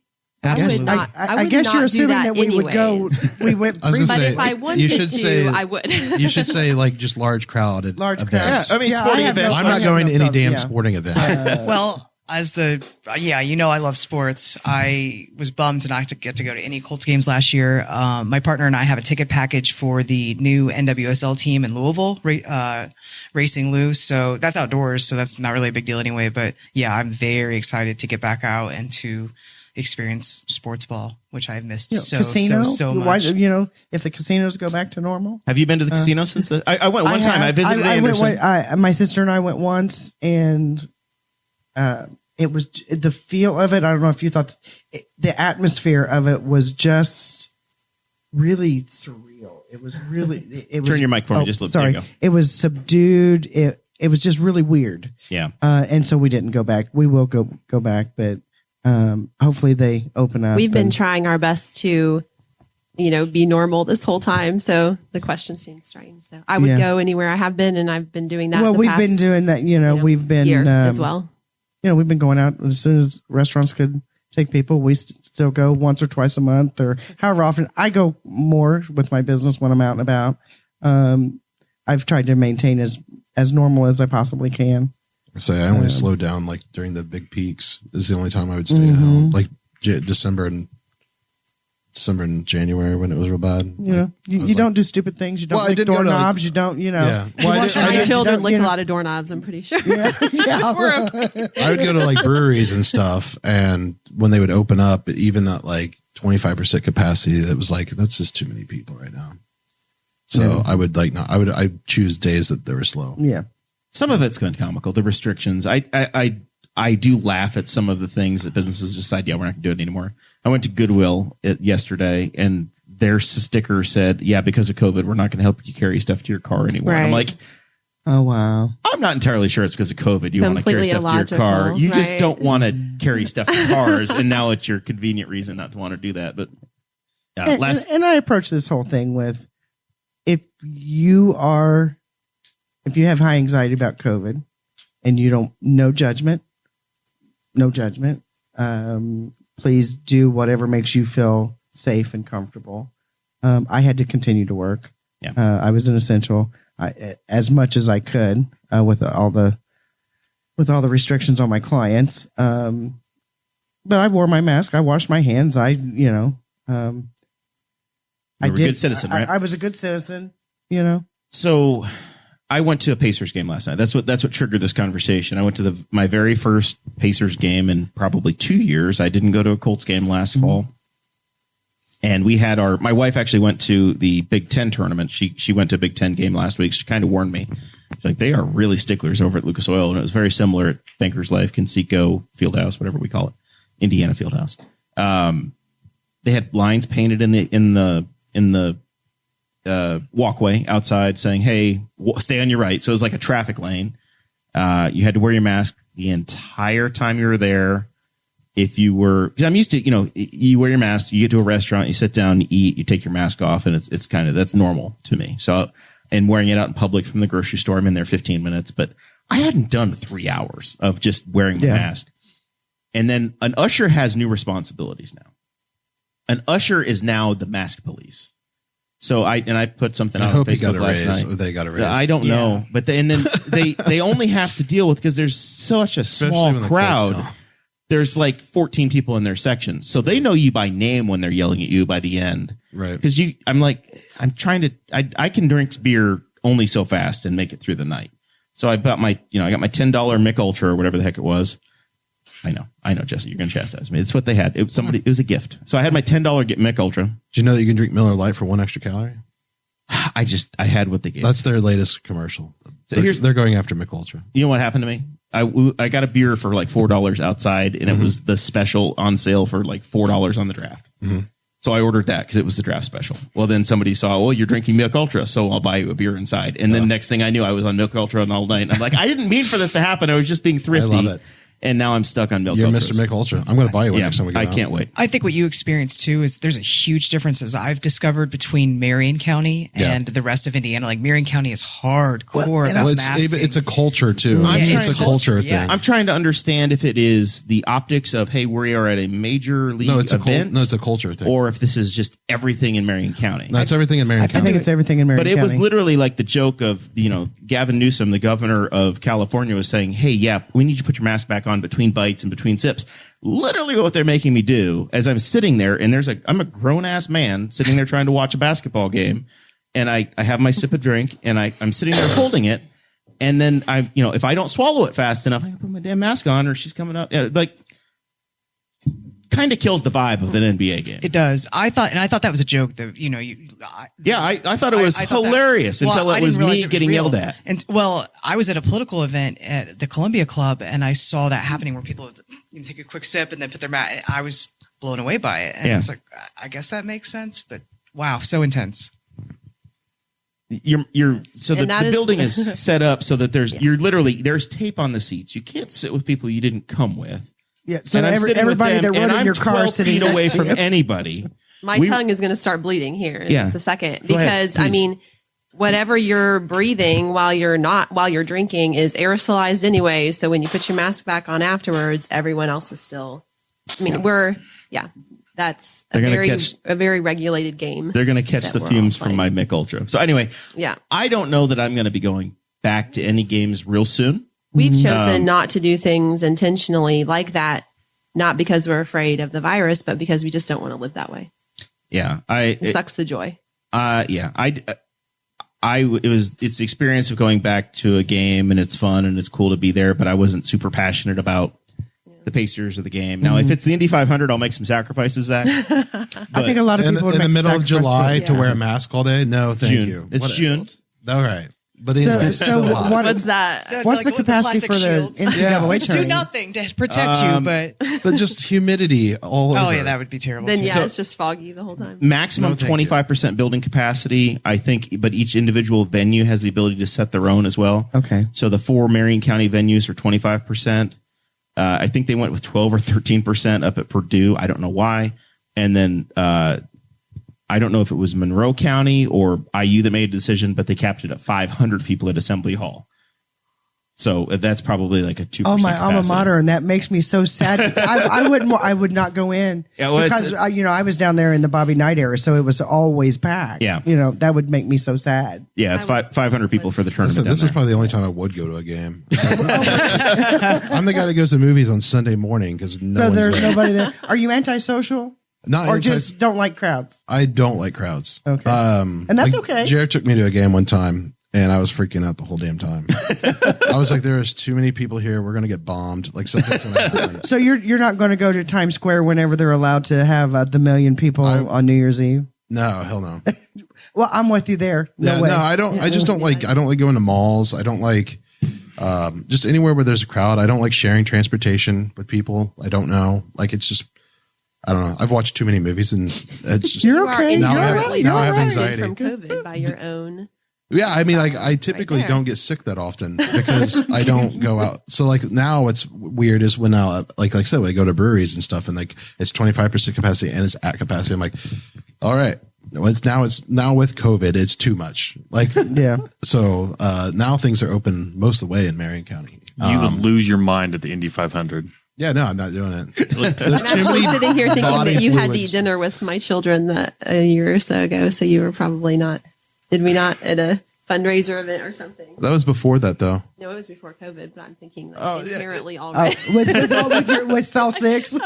Absolutely not. I guess you're assuming that we would go. We went. I was going to But say, if I wanted I would. You should say like just large crowded Large events. Yeah, I mean, sporting events. I'm not going to any damn sporting event. Well, I love sports. I was bummed not to get to go to any Colts games last year. My partner and I have a ticket package for the new NWSL team in Louisville, Racing Lou. So that's outdoors, so that's not really a big deal anyway. But yeah, I'm very excited to get back out and to experience sports ball, which I've missed so much. If the casinos go back to normal. Have you been to the casino since? I went one time. I visited Anderson. My sister and I went once, and it was the feel of it. I don't know if you thought the atmosphere of it was just really surreal. It was really. Turn your mic for me. Just sorry. There you go. It was subdued. It was just really weird. Yeah. And so we didn't go back. We will go back, but. Hopefully they open up. We've been trying our best to, be normal this whole time. So the question seems strange. So I would go anywhere. I have been, and I've been doing that. Well, we've been doing that. We've been year as well. We've been going out as soon as restaurants could take people. We still go once or twice a month, or however often. I go more with my business when I'm out and about. I've tried to maintain as normal as I possibly can. I only slow down like during the big peaks. This is the only time I would stay at home, like December and December and January when it was real bad. Yeah, you don't do stupid things. You don't lick doorknobs. You don't, Yeah. Well, My children licked a lot of doorknobs, I'm pretty sure. Yeah. I would go to like breweries and stuff, and when they would open up, even at like 25% capacity, it was like, that's just too many people right now. So I would I choose days that they were slow. Yeah. Some of it's been comical. The restrictions. I do laugh at some of the things that businesses decide, yeah, we're not going to do it anymore. I went to Goodwill yesterday, and their sticker said, yeah, because of COVID, we're not going to help you carry stuff to your car anymore. Right. I'm like, oh, wow. I'm not entirely sure it's because of COVID. You want to carry Completely stuff to your car. illogical, You just right? don't want to carry stuff to cars, and now it's your convenient reason not to want to do that. But And I approach this whole thing with, if you have high anxiety about COVID and you don't, no judgment, please do whatever makes you feel safe and comfortable. I had to continue to work. Yeah. I was an essential, as much as I could, with all the restrictions on my clients. But I wore my mask. I washed my hands. You're a good citizen, right? I was a good citizen, So I went to a Pacers game last night. That's what triggered this conversation. I went to my very first Pacers game in probably 2 years. I didn't go to a Colts game last fall. And we had my wife actually went to the Big Ten tournament. She went to a Big Ten game last week. She kind of warned me. She's like, they are really sticklers over at Lucas Oil. And it was very similar at Bankers Life, Conseco Fieldhouse, whatever we call it, Indiana Fieldhouse. They had lines painted in the walkway outside saying, hey, stay on your right. So it was like a traffic lane. You had to wear your mask the entire time you were there. If you were, because I'm used to, you wear your mask, you get to a restaurant, you sit down, you eat, you take your mask off, and it's kind of, that's normal to me. So, and wearing it out in public from the grocery store, I'm in there 15 minutes, but I hadn't done 3 hours of just wearing the mask. And then an usher has new responsibilities now. An usher is now the mask police. So I put something out on Facebook last night. They got a raise. I don't know, but then they only have to deal with, because there's such a small crowd. There's like 14 people in their section, so they know you by name when they're yelling at you by the end, right? Because I can drink beer only so fast and make it through the night. So I bought I got my $10 Mick Ultra or whatever the heck it was. I know, Jesse, you're going to chastise me. It's what they had. It was a gift. So I had my $10 Mick Ultra. Do you know that you can drink Miller Lite for 1 extra calorie? I had what they gave. That's their latest commercial. So they're going after Mick Ultra. You know what happened to me? I got a beer for like $4 outside, and it was the special on sale for like $4 on the draft. Mm-hmm. So I ordered that because it was the draft special. Well, then somebody saw, oh, you're drinking Milk Ultra, so I'll buy you a beer inside. And then next thing I knew, I was on Milk Ultra all night. And I'm like, I didn't mean for this to happen. I was just being thrifty. I love it. And now I'm stuck on Milk You're Ultras. Mr. Mick Ultra. I'm going to buy you one next time we get out. I can't wait. I think what you experience too is there's a huge difference, as I've discovered, between Marion County and the rest of Indiana. Like Marion County is hardcore about masking. It's a culture too. It's a culture thing. I'm trying to understand if it is the optics of, hey, we are at a major league event. It's a culture thing. Or if this is just everything in Marion County. No, it's everything in Marion County. I think it's everything in Marion County. But it was literally like the joke of, Gavin Newsom, the governor of California, was saying, hey, yeah, we need you to put your mask back on between bites and between sips. Literally what they're making me do as I'm sitting there, and I'm a grown ass man sitting there trying to watch a basketball game, and I have my sip of drink, and I'm sitting there holding it, and then if I don't swallow it fast enough, I can put my damn mask on, or she's coming up. Kind of kills the vibe of an NBA game. It does. I thought that was a joke. That I thought it was hilarious until it was me getting yelled at. And I was at a political event at the Columbia Club, and I saw that happening where people would take a quick sip and then put their mask. I was blown away by it, and I was like, I guess that makes sense. But wow, so intense. The building is set up so that there's tape on the seats. You can't sit with people you didn't come with. Yeah, so everybody that rode in your car sitting 12 feet away from anybody. My tongue is going to start bleeding here in just a second, because whatever you're breathing while you're drinking is aerosolized anyway. So when you put your mask back on afterwards, everyone else is still. That's a very regulated game. They're going to catch the fumes from my Mick Ultra. So anyway, I don't know that I'm going to be going back to any games real soon. We've chosen not to do things intentionally like that, not because we're afraid of the virus, but because we just don't want to live that way. Yeah. It sucks the joy. Yeah. It's the experience of going back to a game, and it's fun and it's cool to be there, but I wasn't super passionate about the Pacers of the game. Now, if it's the Indy 500, I'll make some sacrifices, Zach. I think a lot of people would in the make middle of sacrifice July for it. to wear a mask all day. No, thank June. you. It's June. All right. But anyway, it's So still hot. What's that? what's the Like with capacity plastic for the shields. NCAA Which do tournament? nothing to protect you, but But just humidity all over. oh yeah, that would be terrible. Then too. yeah, it's just foggy the whole time. Maximum No, thank you. 25% building capacity, I think, but each individual venue has the ability to set their own as well. Okay. So the 4 Marion County venues are 25%. I think they went with 12 or 13% up at Purdue. I don't know why. And then I don't know if it was Monroe County or IU that made a decision, but they capped it at 500 people at Assembly Hall. So that's probably like a 2%. Oh, my alma capacity. mater, and that makes me so sad. I would not go in Yeah, well, because I was down there in the Bobby Knight era, so it was always packed. Yeah. That would make me so sad. Yeah, it's 500 people for the tournament. Listen, this down is probably the only time I would go to a game. I'm the guy that goes to movies on Sunday morning because no So one's there's there. nobody there. Are you antisocial Not or anti- just don't like crowds? I don't like crowds. Okay. And that's okay. Jared took me to a game one time, and I was freaking out the whole damn time. I was like, "There's too many people here. We're gonna get bombed. Like something's gonna happen." So you're not going to go to Times Square whenever they're allowed to have the million people on New Year's Eve? No, hell no. Well, I'm with you there. No way. I don't. I just don't like. I don't like going to malls. I don't like just anywhere where there's a crowd. I don't like sharing transportation with people I don't know. Like it's just. I don't know. I've watched too many movies, and it's just. You're okay. Now I have- Inherently now I have protected anxiety. from COVID by your own. Yeah, I mean, like I typically there. don't get sick that often because I don't go out. So like now, what's weird is when now, like I said, when I go to breweries and stuff, and like it's 25% capacity and it's at capacity. I'm like, all right, it's now with COVID, it's too much. Like, Yeah. So now things are open most of the way in Marion County. You would lose your mind at the Indy 500. Yeah, no, I'm not doing it. I'm actually sitting here thinking body that you had to eat fluids. dinner with my children a year or so ago, so you were probably not. Did we not at a fundraiser event or something? That was before that, though. No, it was before COVID, but I'm thinking like Oh, yeah. inherently already. with South Six. Oh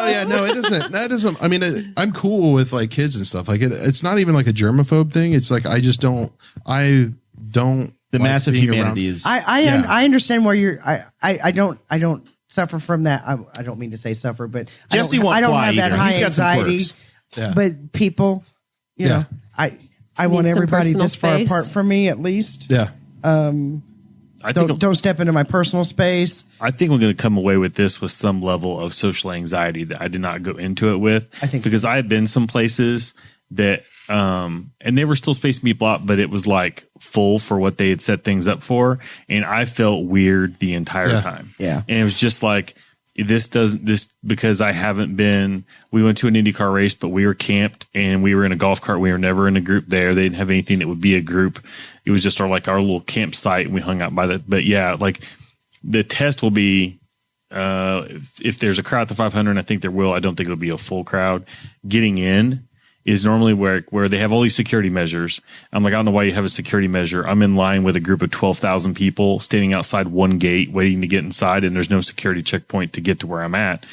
yeah, no, it doesn't. That doesn't. I mean, I'm cool with like kids and stuff. Like it's not even like a germaphobe thing. It's like I just don't. I don't. The like massive being humanity around- is. I understand where you're. I don't suffer from that. I don't mean to say suffer, but Jesse I won't don't fly have that either. high He's got some anxiety. quirks. Yeah. But people, you Yeah. know, I want some everybody personal this far space. apart from me at least. Yeah. I think Don't step into my personal space. I think we're going to come away with this with some level of social anxiety that I did not go into it with. I think because I have been some places that, and they were still spacing people out, but it was like full for what they had set things up for. And I felt weird the entire Yeah. time. Yeah. And it was just like, this because I haven't been, we went to an IndyCar race, but we were camped and we were in a golf cart. We were never in a group there. They didn't have anything that would be a group. It was just our little campsite and we hung out by that. But yeah, like the test will be, if there's a crowd at the 500, and I think there will, I don't think it'll be a full crowd. Getting in is normally where they have all these security measures. I'm like, I don't know why you have a security measure. I'm in line with a group of 12,000 people standing outside one gate waiting to get inside, and there's no security checkpoint to get to where I'm at.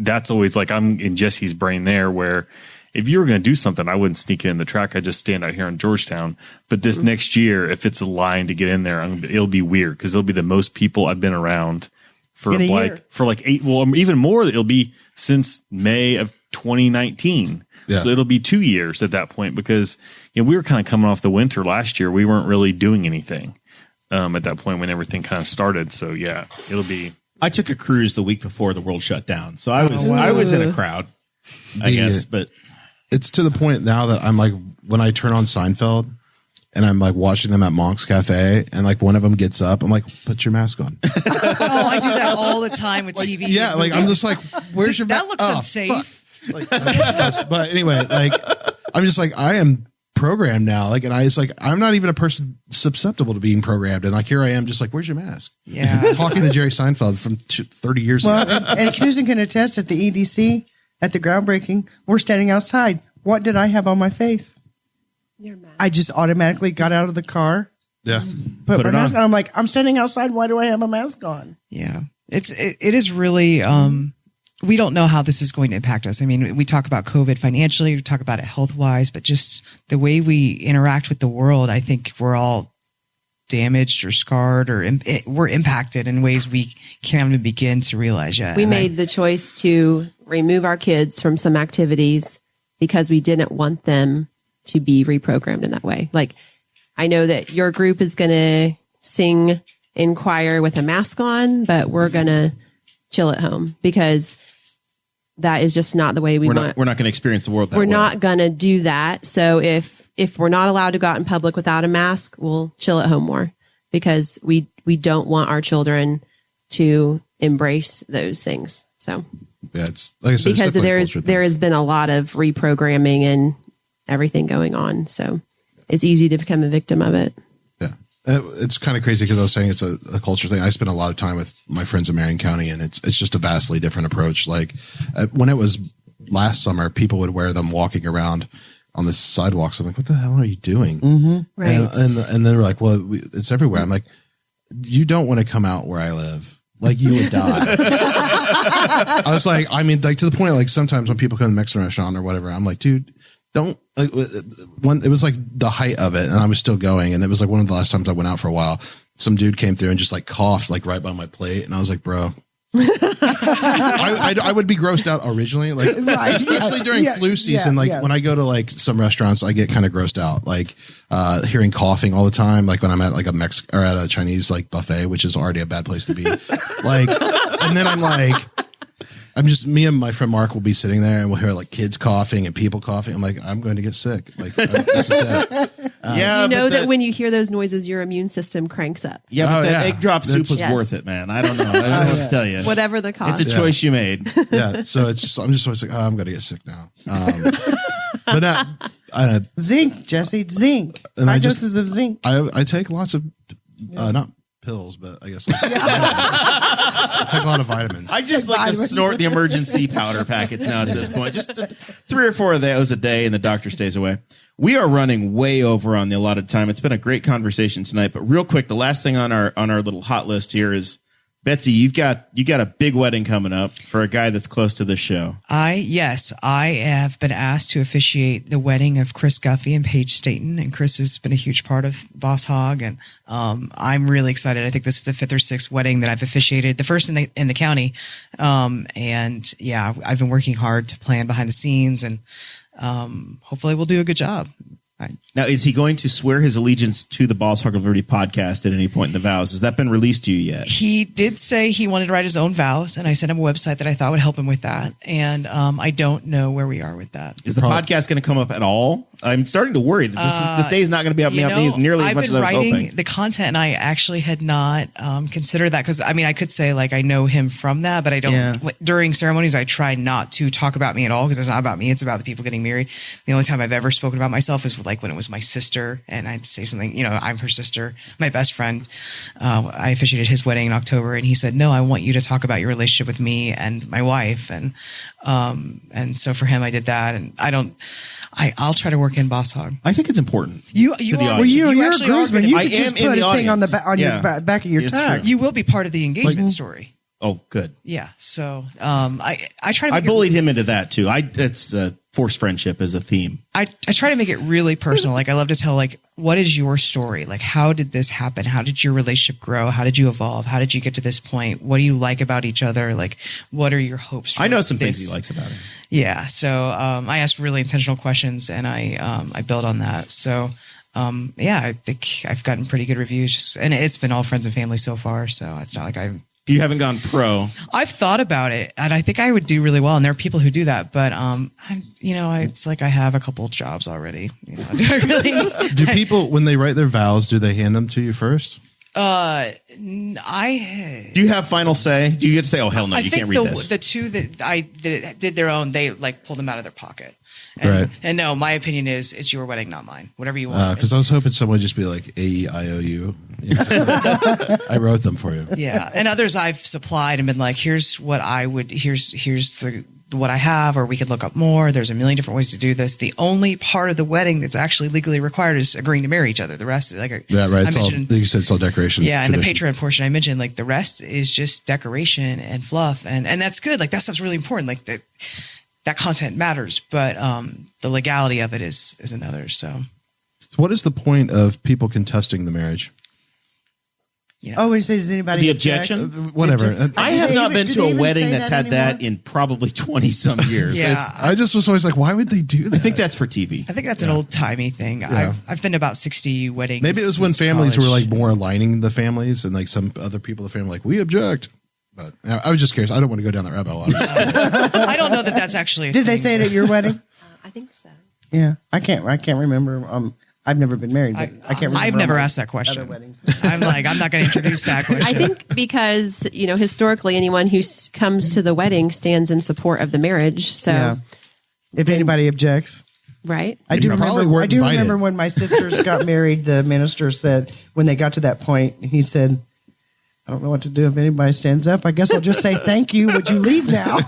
That's always like, I'm in Jesse's brain there, where if you were going to do something, I wouldn't sneak in the track. I'd just stand out here in Georgetown. But this next year, if it's a line to get in there, it'll be weird because it'll be the most people I've been around for In a year. like 8, well, even more. It'll be since May of 2019. Yeah. So it'll be 2 years at that point because we were kind of coming off the winter last year. We weren't really doing anything at that point when everything kind of started. So yeah, it'll be. I took a cruise the week before the world shut down, so I was in a crowd, I guess. But It's to the point now that I'm like, when I turn on Seinfeld and I'm like watching them at Monk's Cafe and like one of them gets up, I'm like, put your mask on. Oh, I do that all the time with TV. Yeah. Like I'm just like, where's your That mask? looks unsafe. Like, but anyway, like I'm just like, I am programmed now. Like, and it's like, I'm not even a person susceptible to being programmed. And like, here I am just like, where's your mask? Yeah. Talking to Jerry Seinfeld from 30 years ago. Well, and Susan can attest at the EDC at the groundbreaking. We're standing outside. What did I have on my face? Your mask. I just automatically got out of the car, Yeah. put Put my it mask on. on. I'm like, I'm standing outside. Why do I have a mask on? Yeah. It is really, we don't know how this is going to impact us. I mean, we talk about COVID financially, we talk about it health wise, but just the way we interact with the world, I think we're all damaged or scarred, or we're impacted in ways we can't even begin to realize yet. We made the choice to remove our kids from some activities because we didn't want them to be reprogrammed in that way. Like, I know that your group is going to sing in choir with a mask on, but we're going to chill at home because that is just not the way we want. We're not going to experience the world that we're way. not going to do that. So if we're not allowed to go out in public without a mask, we'll chill at home more because we don't want our children to embrace those things. So yeah, it's like I said, because there has been a lot of reprogramming and everything going on. So it's easy to become a victim of it. Yeah. It's kind of crazy because I was saying it's a culture thing. I spend a lot of time with my friends in Marion County, and it's just a vastly different approach. Like when it was last summer, people would wear them walking around on the sidewalks. I'm like, what the hell are you doing? Mm-hmm. Right. And they were like, well, it's everywhere. I'm like, you don't want to come out where I live. Like you would die. I was like, I mean, like to the point, like sometimes when people come to the Mexican restaurant or whatever, I'm like, dude, don't like it was like the height of it and I was still going. And it was like one of the last times I went out for a while. Some dude came through and just like coughed like right by my plate. And I was like, bro, I would be grossed out originally, like especially during flu season. When I go to like some restaurants, I get kind of grossed out, like hearing coughing all the time. Like when I'm at like or at a Chinese like buffet, which is already a bad place to be. Like, and then me and my friend Mark will be sitting there and we'll hear like kids coughing and people coughing. I'm like, I'm going to get sick. Like this is it. You know that when you hear those noises, your immune system cranks up. Yeah, but that egg drop soup was worth it, man. I don't know. I don't know what to tell you. Whatever the cost. It's a choice you made. Yeah. So it's just, I'm just always like, oh, I'm going to get sick now. But that, zinc, Jesse, zinc. And 5 doses of zinc. I take lots of, not pills, but I guess I take a lot of vitamins. I just like to snort the emergency powder packets now at this point. Just 3 or 4 of those a day and the doctor stays away. We are running way over on the allotted time. It's been a great conversation tonight, but real quick, the last thing on our little hot list here is Betsy, you got a big wedding coming up for a guy that's close to this show. I have been asked to officiate the wedding of Chris Guffey and Paige Staten, and Chris has been a huge part of Boss Hog, and I'm really excited. I think this is the 5th or 6th wedding that I've officiated, the first in the county, and yeah, I've been working hard to plan behind the scenes, and hopefully we'll do a good job. Now, is he going to swear his allegiance to the Boss Hog of Liberty podcast at any point in the vows? Has that been released to you yet? He did say he wanted to write his own vows, and I sent him a website that I thought would help him with that. And I don't know where we are with that. Is the podcast going to come up at all? I'm starting to worry that this day is not going to be up nearly as much as I was hoping. The content, and I actually had not considered that because, I mean, I could say like I know him from that, but I don't. Yeah. During ceremonies, I try not to talk about me at all because it's not about me. It's about the people getting married. The only time I've ever spoken about myself is like when it was my sister, and I'd say something, I'm her sister, my best friend. I officiated his wedding in October, and he said, "No, I want you to talk about your relationship with me and my wife." And so for him, I did that, and I'll try to work in Boss Hog. I think it's important. You're a groomsman. You can just put a thing on your back of your tag. You will be part of the engagement story. Oh, good. Yeah. So I try to. I bullied him into that too. It's forced friendship as a theme. I try to make it really personal. Like I love to tell like, what is your story? Like, how did this happen? How did your relationship grow? How did you evolve? How did you get to this point? What do you like about each other? Like, what are your hopes for I know some things he likes about him. Yeah. So I asked really intentional questions, and I built on that. So yeah, I think I've gotten pretty good reviews. And it's been all friends and family so far. So it's not like you haven't gone pro. I've thought about it, and I think I would do really well. And there are people who do that, but it's like I have a couple of jobs already. Do I really? Do people, when they write their vows, do they hand them to you first? Do you have final say? Do you get to say, "Oh hell no, you can't read this"? The two that did their own, they like pulled them out of their pocket. Right. And no, my opinion is it's your wedding, not mine. Whatever you want. Because I was hoping someone would just be like A-E-I-O-U. I wrote them for you. Yeah. And others I've supplied and been like, here's what here's what I have, or we could look up more. There's a million different ways to do this. The only part of the wedding that's actually legally required is agreeing to marry each other. The rest, like, right. You said it's all decoration. Yeah. And tradition. the Patreon portion I mentioned, like the rest is just decoration and fluff. And that's good. Like that stuff's really important. Like that content matters, but the legality of it is another. So what is the point of people contesting the marriage? Oh, when you say, does anybody the object? objection? Whatever. I have not been to a wedding that's had that in probably 20 some years. Yeah. I just was always like, why would they do that? I think that's for TV. I think that's an old timey thing. Yeah. I've been to about 60 weddings. Maybe it was when since families college. were like more aligning the families, and like some other people in the family like, we object. But I was just curious. I don't want to go down that rabbit hole. I don't know that that's actually. Did they say it at your wedding? I think so. Yeah, I can't remember. I've never been married, but I can't remember. I've never my asked that other question. weddings. I'm like, I'm not going to introduce that question. I think because, historically anyone who comes to the wedding stands in support of the marriage. So, Yeah. If anybody objects. right. I do probably remember. weren't I do invited. remember when my sisters got married. The minister said when they got to that point, he said, "I don't know what to do if anybody stands up. I guess I'll just say thank you. Would you leave now?"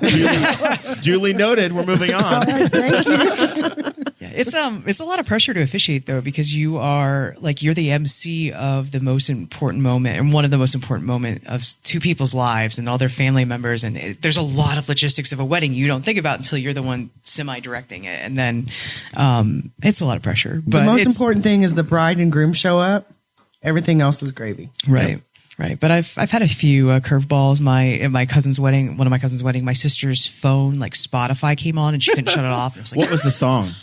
Duly noted. We're moving All on. right, thank you. Yeah, it's a lot of pressure to officiate though, because you're the MC of the most important moment and one of the most important moment of two people's lives and all their family members. And there's a lot of logistics of a wedding you don't think about until you're the one semi-directing it. And then it's a lot of pressure. But The most important thing is the bride and groom show up. Everything else is gravy. Right. Right. But I've had a few curveballs. At my cousin's wedding, one of my cousin's wedding, my sister's phone, like Spotify came on and she couldn't shut it off. And I was like, What was the song?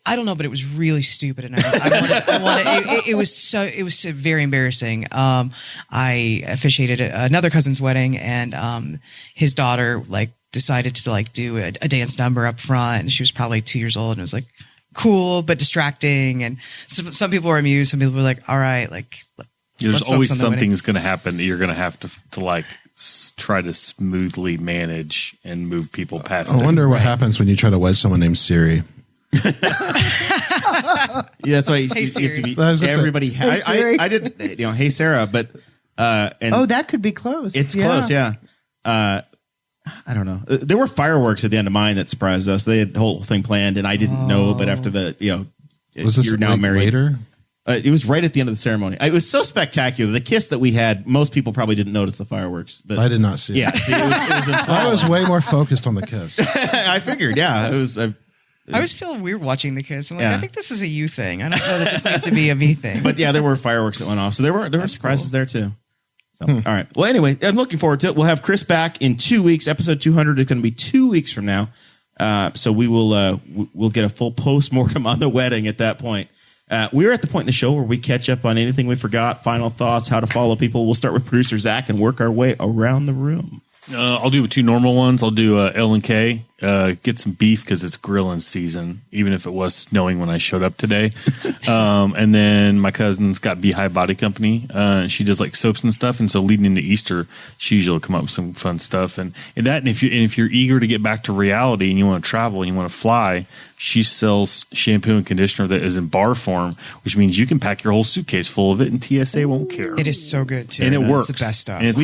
I don't know, but it was really stupid, and I wanted. It was so very embarrassing. I officiated another cousin's wedding, and his daughter decided to do a dance number up front, and she was probably 2 years old, and it was like cool but distracting. And some people were amused, some people were like, "All right, There's let's always focus on the something's going to happen that you're going to have to try to smoothly manage and move people past. I wonder what happens when you try to wed someone named Siri. Yeah, that's why you Hey, have to Siri. be I was gonna say, everybody. Hey, Siri. I did, hey Sarah, but and That could be close. it's close. Yeah. I don't know. There were fireworks at the end of mine that surprised us. They had the whole thing planned, and I didn't know. But after Was this you're now married. later? It was right at the end of the ceremony. It was so spectacular. The kiss that we had, most people probably didn't notice the fireworks. But I did not see it. Yeah, see, it was I was way more focused on the kiss. I figured. Yeah, it was. I always feel weird watching the kiss. I'm like, Yeah. I think this is a you thing. I don't know that this needs to be a me thing. But yeah, there were fireworks that went off, so there were surprises there too. So, all right. Well, anyway, I'm looking forward to it. We'll have Chris back in 2 weeks. Episode 200 is going to be 2 weeks from now. So we will we'll get a full postmortem on the wedding at that point. We're at the point in the show where we catch up on anything we forgot, final thoughts, how to follow people. We'll start with producer Zach and work our way around the room. I'll do 2 normal ones. I'll do L and K. Get some beef because it's grilling season, even if it was snowing when I showed up today. And then my cousin's got Beehive Body Company. She does soaps and stuff. And so leading into Easter, she usually will come up with some fun stuff. And if you're eager to get back to reality and you want to travel and you want to fly, she sells shampoo and conditioner that is in bar form, which means you can pack your whole suitcase full of it and TSA won't care. It is so good too, and it It's works. the best stuff. And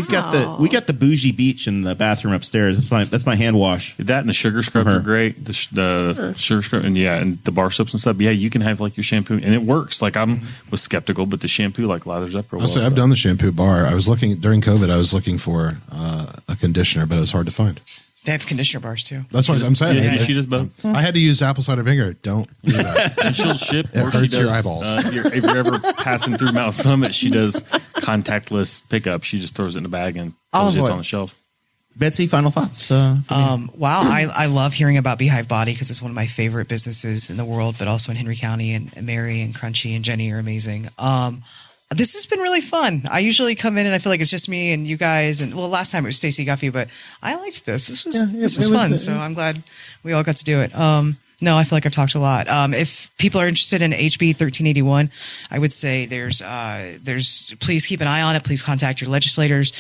We got the bougie beach in the bathroom upstairs. That's my hand wash. that and the sugar scrubs are great. The sugar scrub and the bar soaps and stuff. Yeah, you can have your shampoo and it works. I was skeptical, but the shampoo lathers up real well. I'll say I've done the shampoo bar. I was looking during COVID. I was looking for a conditioner, but it was hard to find. They have conditioner bars too. That's what I'm saying. Yeah, she does both. I had to use apple cider vinegar. Don't do that. And she'll ship, It or she hurts does. your eyeballs. If you're ever passing through Mount Summit, she does contactless pickup. She just throws it in a bag and tells you it's on the shelf. Betsy, final thoughts? Wow, I love hearing about Beehive Body because it's one of my favorite businesses in the world, but also in Henry County. And Mary and Crunchy and Jenny are amazing. This has been really fun. I usually come in and I feel like it's just me and you guys. And last time it was Stacey Guffey, but I liked this. This was fun. So I'm glad we all got to do it. No, I feel like I've talked a lot. If people are interested in HB 1381, I would say there's please keep an eye on it. Please contact your legislators.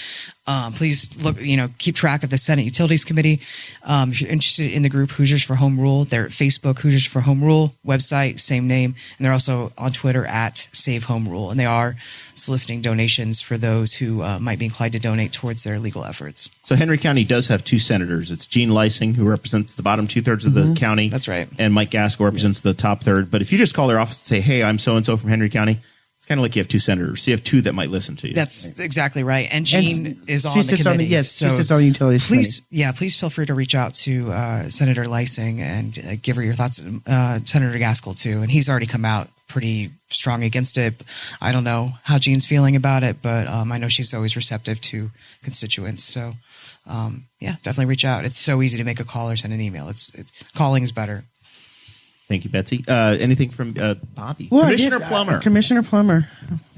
Please look, keep track of the Senate Utilities Committee. If you're interested in the group Hoosiers for Home Rule, they're at Facebook, Hoosiers for Home Rule, website, same name. And they're also on Twitter at Save Home Rule. And they are soliciting donations for those who might be inclined to donate towards their legal efforts. So Henry County does have 2 senators. It's Gene Lysing, who represents the bottom 2/3 of the county. That's right. And Mike Gaskell represents the top third. But if you just call their office and say, hey, I'm so-and-so from Henry County, it's kind of like you have 2 senators. So you have 2 that might listen to you. That's exactly right. And Gene is on she the sits committee. she sits on utilities Please feel free to reach out to Senator Lysing and give her your thoughts. Senator Gaskell too, and he's already come out pretty strong against it. I don't know how Gene's feeling about it, but I know she's always receptive to constituents. So definitely reach out. It's so easy to make a call or send an email. It's calling is better. Thank you, Betsy. Anything from Bobby? Well, Commissioner Plummer.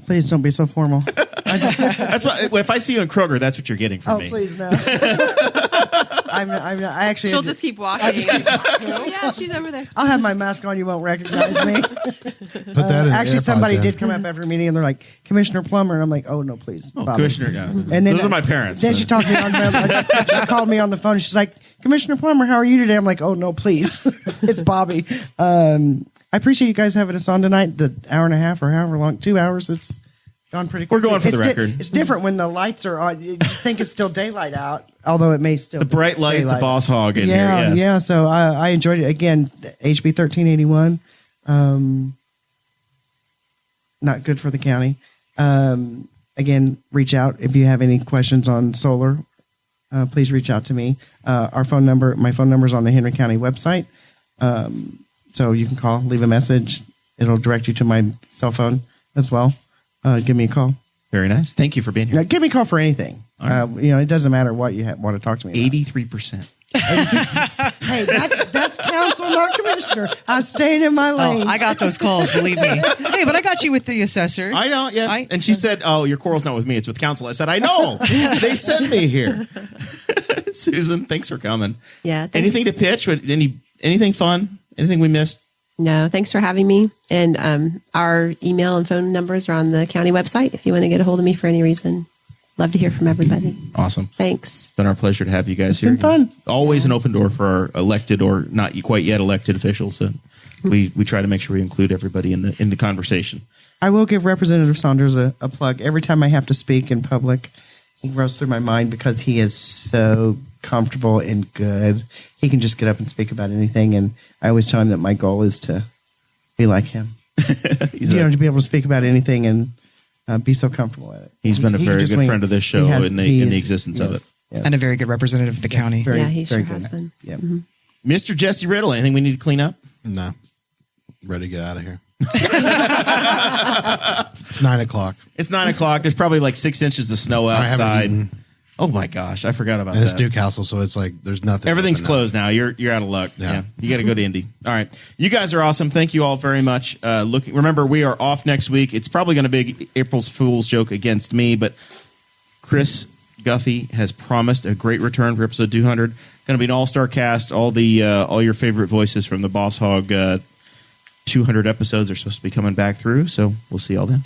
Please don't be so formal. That's what. If I see you in Kroger, that's what you're getting from me. Oh, please no. I actually. She'll just keep walking. Yeah, she's over there. I'll have my mask on. You won't recognize me. Put that in Actually, AirPods somebody in. did come up after a meeting and they're like, Commissioner Plummer. And I'm like, oh no, please. Oh, Bobby. Commissioner. Yeah. And then those are my parents. Then she talked to me on she called me on the phone. She's like, Commissioner Plummer, how are you today? I'm like, oh no, please. It's Bobby. I appreciate you guys having us on tonight. The hour and a half or however long, 2 hours. It's gone pretty quickly. We're going for the record. It's different when the lights are on. You think it's still daylight out, although it may still The bright lights, daylight. a boss hog in Yeah, here. Yes. yeah. So I enjoyed it. Again, HB 1381. Not good for the county. Again, reach out if you have any questions on solar. Please reach out to me. My phone number is on the Henry County website. So you can call, leave a message. It'll direct you to my cell phone as well. Give me a call. Very nice. Thank you for being here. Give me a call for anything. Right. It doesn't matter what you want to talk to me about. 83%. Hey, that's council, not commissioner. I stayed in my lane. Oh, I got those calls, believe me. Hey, but I got you with the assessor. I know, yes. And she said, oh, your quarrel's not with me, it's with council. I said, I know. They sent me here. Susan, thanks for coming. Yeah. Thanks. Anything to pitch? Anything fun? Anything we missed? No, thanks for having me. And our email and phone numbers are on the county website if you want to get a hold of me for any reason. Love to hear from everybody. Awesome. Thanks. It's been our pleasure to have you guys here. It's been fun. Always an open door for our elected or not quite yet elected officials. And we try to make sure we include everybody in the conversation. I will give Representative Saunders a plug. Every time I have to speak in public, he runs through my mind because he is so comfortable and good. He can just get up and speak about anything. And I always tell him that my goal is to be like him. To be able to speak about anything and be so comfortable at it. He's been a very good friend of this show in the existence of it. Yes. And a very good representative of the county. He sure very has good. been. Yep. Mr. Jesse Riddle, anything we need to clean up? No. Ready to get out of here. It's 9 o'clock. It's 9 o'clock. There's probably like 6 inches of snow I haven't outside. eaten. Oh my gosh, I forgot about And it's that. Newcastle, so it's like there's nothing. Everything's open now. closed now. You're out of luck. Yeah. You got to go to Indy. All right. You guys are awesome. Thank you all very much. Remember, we are off next week. It's probably going to be April's Fool's joke against me, but Chris Guffey has promised a great return for episode 200. Going to be an all-star cast. All your favorite voices from the Boss Hog 200 episodes are supposed to be coming back through. So we'll see y'all then.